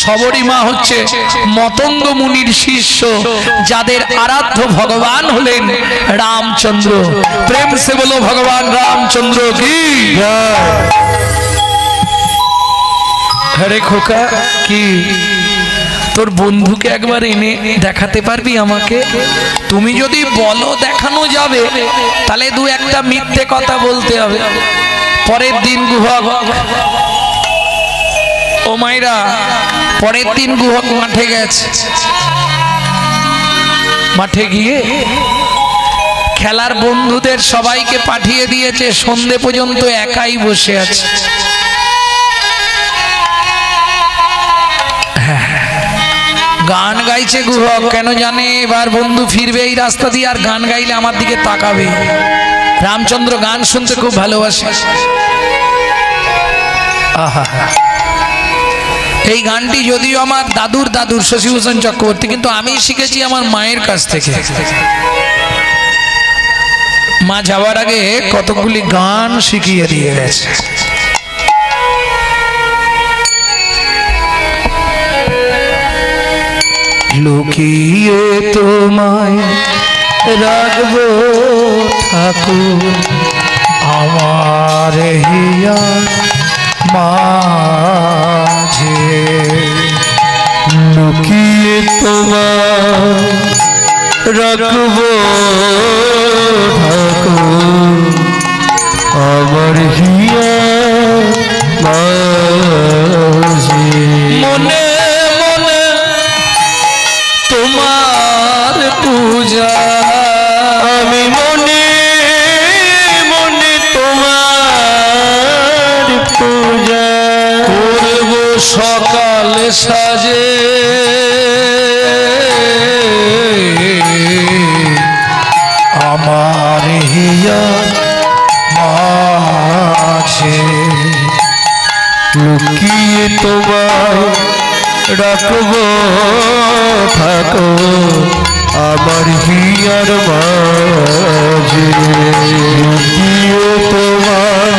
সবরী মা হচ্ছে মতঙ্গ মুনির শিষ্য, যাদের আরাধ্য ভগবান হলেন রামচন্দ্র। প্রেম সে বলো ভগবান রামচন্দ্র কি। হরে খোকা, কি তোর বন্ধুকে একবার এনে দেখাতে পারবি আমাকে? তুমি যদি বলো দেখানো যাবে, তাহলে দু একটা মিথ্যে কথা বলতে হবে। পরের দিন গুহা, ও মাইরা, পরের দিন গুহা মাঠে গেছে। মাঠে গিয়ে খেলার বন্ধুদের সবাইকে পাঠিয়ে দিয়েছে, সন্ধে পর্যন্ত একাই বসে আছে। গান গাইছে গুহা, কেন জানে এবার বন্ধু ফিরবে এই রাস্তা দিয়ে, আর গান গাইলে আমার দিকে তাকাবে। রামচন্দ্র গান শুনতে খুব ভালোবাসে। আহা, এই গানটি যদিও আমার দাদুর শশীভূষণ চক্রবর্তী, কিন্তু আমি শিখেছি আমার মায়ের কাছ থেকে। মা যাওয়ার আগে কতগুলি গান শিখিয়ে দিয়ে গেছে। লুকিয়ে তোমায় রাখবো ঠাকুর আমার হিয়া মাঝে, লুকিয়ে তোমায় রাখবো ঠাকুর আমার হিয়া মাঝে। মনে মনে তোমার পূজা, আমি মনে মনে তোমার পূজা করব সকাল সাজে, আমার হিয়া মাঝে। লুকিয়ে তোমায় রাখবো ঠাকুর আমার হিয়ার মাঝে, লুকিয়ে তোমায়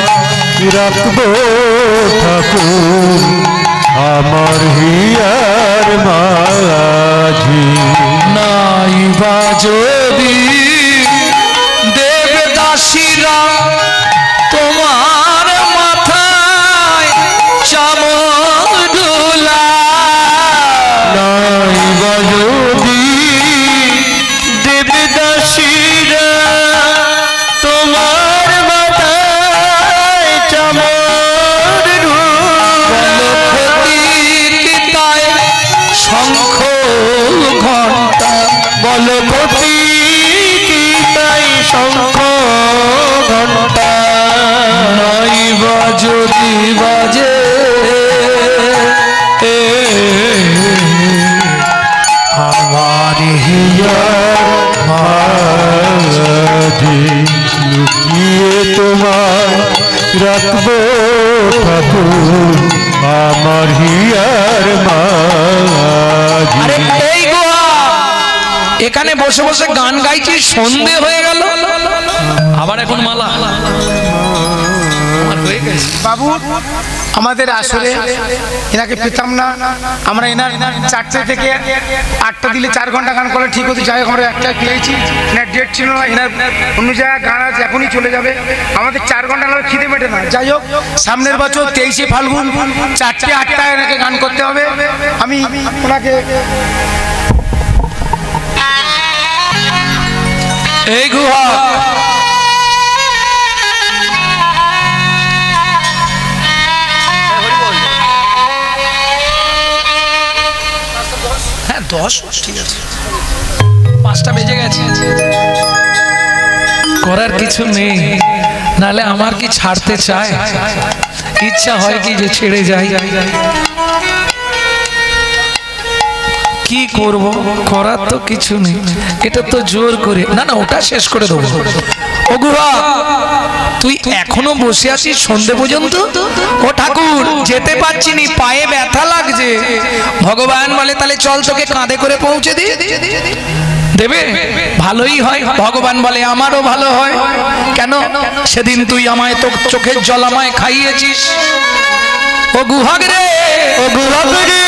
রাখবো ঠাকুর আমার হিয়ার মাঝে। নাই বা যদি দেবদাসীরা তোমার মাথায় চামর দুলা, নাই বা যদি দেবদাসীরা তোমার মাথায় চামর গীতায় শঙ্খ ঘণ্টা, বলো প্রতীকিতাই শঙ্খ ঘণ্টা, নাই বা যদি বাজে আমার হিয়ার মাঝে। লুকিয়ে তোমায় রাখবো ঠাকুর আমার হিয়ার মাঝে। আরে এই গোয়া, এখানে বসে বসে গান গাইছি, সন্ধে হয়ে গেল, আবার এখন মালা বাবু আমাদের আসলে এনাকে পেতাম না আমরা, এনার 4টে থেকে 8টা দিলে 4 ঘন্টা গান করলে ঠিক হতো, যাই হোক আমরা একটা পেয়েছি, এনার ডেট ছিল না, এনার অন্য জায়গায় গান আছে এখনই চলে যাবে, আমাদের 4 ঘন্টা না খিদে মেটে না। যাই হোক সামনের বছর 23শে ফাল্গুন 4টে 8টায় এনাকে গান করতে হবে। আমি ওনাকে এই গুহা হ্যাঁ 10 ঠিক আছে, 5টা বেজে গেছে, করার কিছু নেই, নালে আমার কি ছাড়তে চায়, ইচ্ছা হয় কি যে ছেড়ে যাই, কি করব, করার তো কিছু নেই, এটা তো জোর করে না, না ওটা শেষ করে দেবো। ও গুহা তুই এখনো বসে আছিস সন্ধে পর্যন্ত? ও ঠাকুর যেতে পারছি নি, পায়ে ব্যথা লাগছে। ভগবান বলে তাহলে চল তোকে কাঁধে করে পৌঁছে দি, দেবে, ভালোই হয়। ভগবান বলে আমারও ভালো হয়, কেন? সেদিন তুই আমায় তো চোখের জল আমায় খাইয়েছিস। ও গুহাগ রে, ও গুহাগ রে,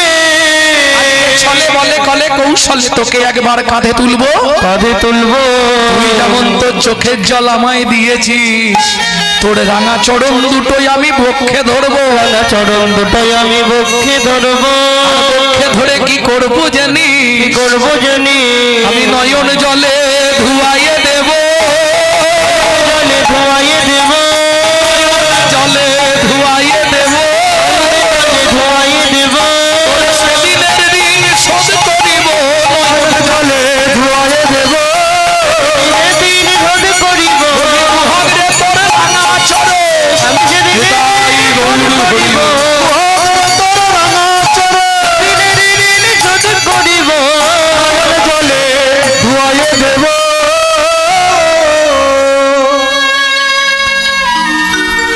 ছলে বলে কলে কৌশলে তোকে একবার কাঁধে তুলবো, কাঁধে তুলবো। তুই যেমন তোর চোখের জল আমায় দিয়েছিস, তোর রাঙা চরণ দুটোই আমি বক্ষে ধরবো, রাঙা চরণ দুটোই আমি বক্ষে ধরবো। বক্ষে ধরে কি করবো জানি, কি করবো জানি, আমি নয়ন জলে ধুয়াইয়ে দেব, জলে ধুয়াইয়ে দেব, জলে ধুয়াইয়ে দেব, ধুয়াইয়ে দেব।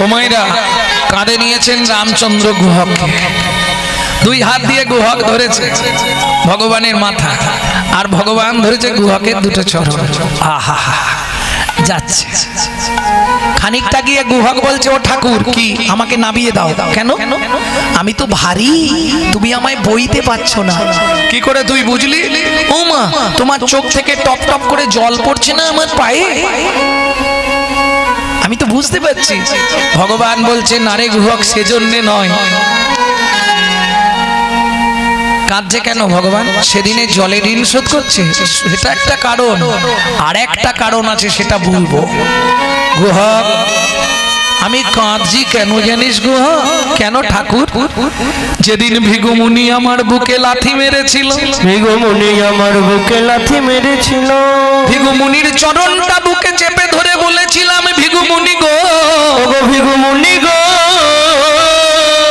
ওমাইরা কাঁধে নিয়েছেন রামচন্দ্র গুহককে, 2 হাত দিয়ে গুহক ধরেছে ভগবানের মাথা, আর ভগবান ধরেছে গুহকের 2টো চরণ। আহা যাচ্ছে, খানিকটা গিয়ে গুহক বলছে ও ঠাকুর কি আমাকে নামিয়ে দাও, কেন? আমি তো ভারী, তুমি আমায় বইতে পারছো না। কি করে তুই বুঝলি? ও মা তোমার চোখ থেকে টপ টপ করে জল পড়ছে না আমার পায়ে, আমি তো বুঝতে পারছি। ভগবান বলছে নারে গুহক সেজন্যে নয়। কাঁদছে কেন ভগবান? সেদিনে জলে ঋণ শোধ করছে, সেটা একটা কারণ, আর একটা কারণ আছে সেটা বলবো। গুহক আমি কাঁদছি কেন জানিস গুহক? কেন ঠাকুর? যেদিন ভিগুমুনি আমার বুকে লাথি মেরেছিল, ভিগুমুনি আমার বুকে লাথি মেরেছিল, ভিগুমুনির চরণটা বুকে চেপে ধরে বলেছিলাম ভিগুমুনি গো, ওগো ভিগুমুনি গো,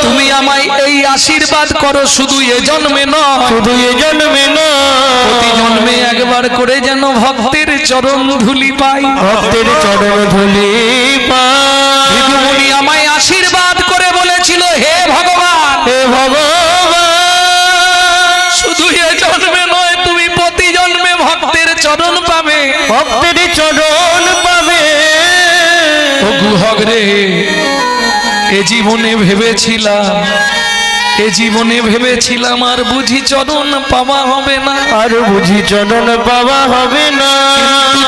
তুমি আমায় এই আশীর্বাদ করো শুধু এ জন্মে নয়, শুধু এ জন্মে নয়, প্রতি জন্মে একবার করে যেন ভক্তের চরণ ধুলি পাই, ভক্তের চরণ ধুলি পাই। ভিগুমুনি আমায় আশীর্বাদ করে বলেছিল হে ভগবান, হে ভগবান, শুধু এ জন্মে নয় তুমি প্রতি জন্মে ভক্তের চরণ পাবে, ভক্তের চরণ পাবে। ও গুহক রে এ জীবনে ভেবেছিলাম, এ জীবনে ভেবেছিলাম আর বুঝি চরণ পাওয়া হবে না, আর বুঝি চরণ পাওয়া হবে না।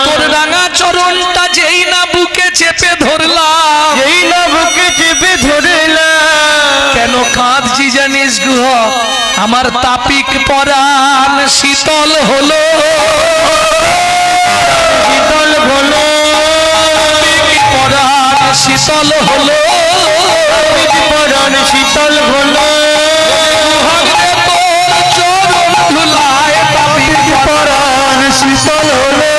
তোর রাঙা চরণটা যেই না বুকে চেপে ধরলাম, যেই না বুকে চেপে ধরলাম, কেন কাঁদছি জানিস গুহক? আমার তাপিক পরাণ শীতল হলো, শীতল হলো, পরাণ শীতল হলো, পরাণ শীতল হলো। চরণ ধুলায় তাপিক পরাণ শীতল হলো,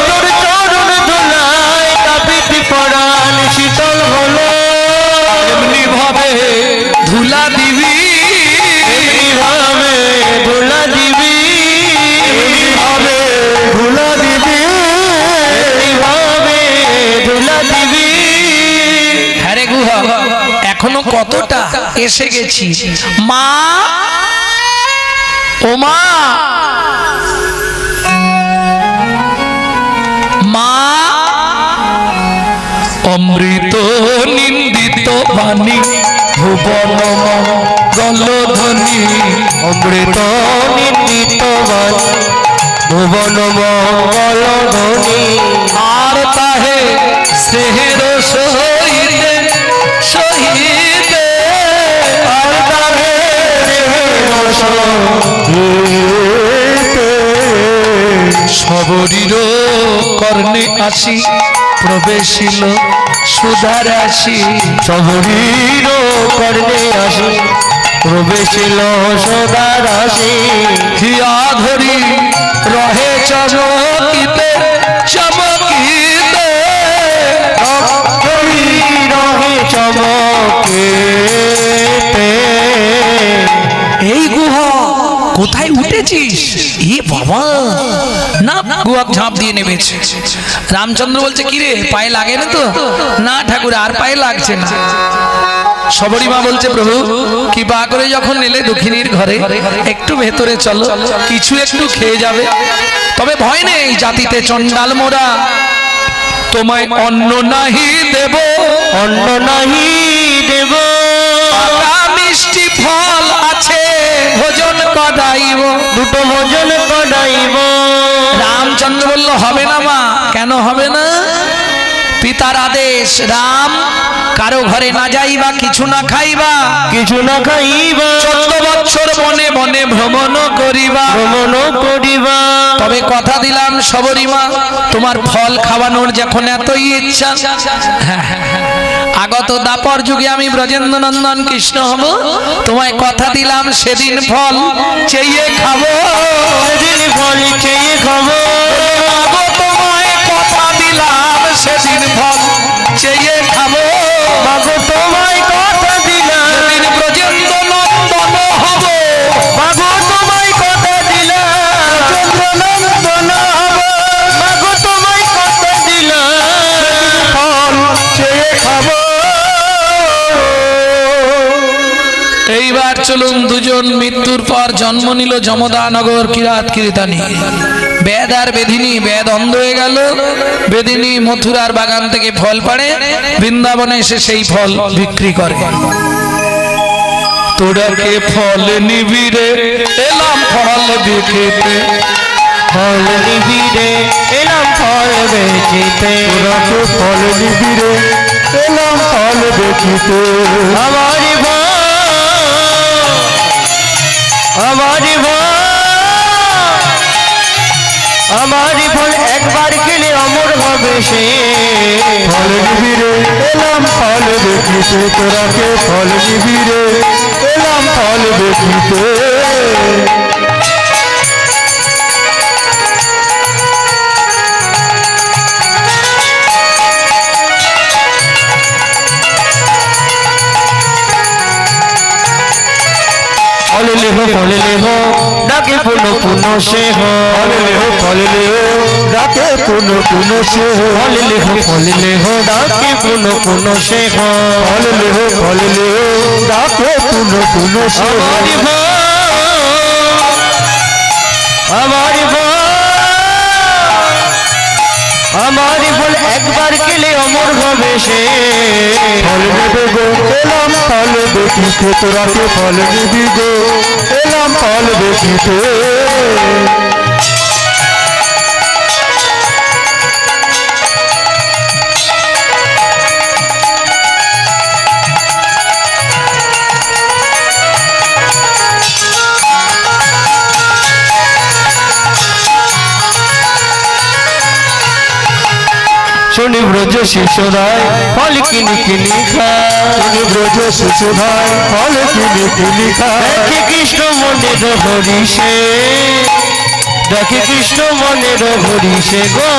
তোর চরণ ধুলায় তাপিক পরাণ শীতল হলো। এমনি ভাবে ধুলা দিবি, এমনি ভাবে ধুলা দিবি, এমনি ভাবে ধুলা দিবি, এমনি ভাবে ধুলা দিবি। হ্যাঁ রে গুহা এখনো কতটা এসে গেছি। মা ও মা, মা অমৃত নিন্দিত অমৃত বাণী ভুবন মঙ্গল ধ্বনি অমৃত নির্মিত বাণী ভুবন মঙ্গল ধ্বনি আর তাহে স্নেহের সহিতে সহিতে আর তাহে সবরীর কর্ণে আসি প্রবেশিল সুধারাশি সবরীর কর্ণে আসি প্রবেশিল সদারাশি হিয়া ধরি রহে চমকিতে চমকিতে রহে চমকিতে এই গুহা কোথায় উঠেছিস? এ বাবা না, গুহা ঝাঁপ দিয়ে নেমেছে। রামচন্দ্র বলছে কি রে, পায়ে লাগে না তো? না ঠাকুর, আর পায়ে লাগছে না। সবরী মা বলছে প্রভু কৃপা করে যখন এলে দক্ষিণীর ঘরে, একটু ভেতরে চলো, কিছু একটু খেয়ে যাবে। তবে ভয় নেই, জাতিতে চণ্ডাল মোরা, তোমায় অন্ন নাহি দেব, অন্ন নাহি দেব, মিষ্টি ফল আছে ভোজন করাইব, দুটো ভোজন করাইব। রামচন্দ্র বলল হবে না মা। কেন হবে না? পিতার আদেশ, রাম কারো ঘরে না যাইবা, কিছু না খাইবা, কিছু না খাইবা, 14 বছর বনে বনে ভ্রমণ করিবা, ভ্রমণ করিবা। তবে কথা দিলাম সবরী মা, তোমার ফল খাওয়ানোর যখন এতই ইচ্ছা, আগত দাপর যুগে আমি ব্রজেন্দ্র নন্দন কৃষ্ণ হব, তোমায় কথা দিলাম সেদিন ফল চেয়ে খাবো, সেদিন ফল চেয়ে খাবো। তোমায় কথা দিলাম সেদিন ফল চেয়ে খাবো, মাগো তোমায় কথা দিলাম সেদিন ব্রজেন্দ্র নন্দন হব, মাগো তোমায় কথা দিলাম চন্দ্রনন্দন হব, মাগো তোমায় কথা দিলাম ফল চেয়ে খাবো। এইবার চলুন দুজন মৃত্যুর পর জন্ম নিল যমদানগর কিরাত কীর্তানি। বেদ আর বেদিনী, বেদ অন্ধ হয়ে গেল, বেদিনী মথুরার বাগান থেকে ফল পাড়ে, বৃন্দাবনে এসে সেই ফল বিক্রি করে। তোরাকে ফল নিবিড়ে এলাম ফল বিক্রিতে, ফল নিবিড়ে এলাম ফল বেচিতে, তোরাকে ফল নিবিড়ে এলাম ফল বেচিতে। আমারি ভাই, আমারি ভাই, আমারি ফল একবার খেলে অমর হবে সে। ফল নিবিড়ে এলাম ফল বেচিতে, তোরাকে ফল নিবিড়ে এলাম ফল বেচিতে। ফল লেহো ডাকে পুন পুন সে হো, ফল লেহো ডাকে পুন পুন সে হো, ফল লেহো ডাকে পুন পুন সে হো, ফল লেহো ডাকে পুন পুন সে হো। আমারি আমারি ফল একবার খেলে অমর হবে সে। ফল নেবে গো এলাম ফল দেখিতে, তোরাকে ফল নিবি গো এলাম ফল দেখিতে। শনি ব্রজ শিশুরায় ফল কিনি কিনি খায়, শনি ব্রজ শিশুরায় ফল কিনি কিনি খায়। দেখে কৃষ্ণ মনের হরিষে, দেখে কৃষ্ণ মনের হরিষে গো।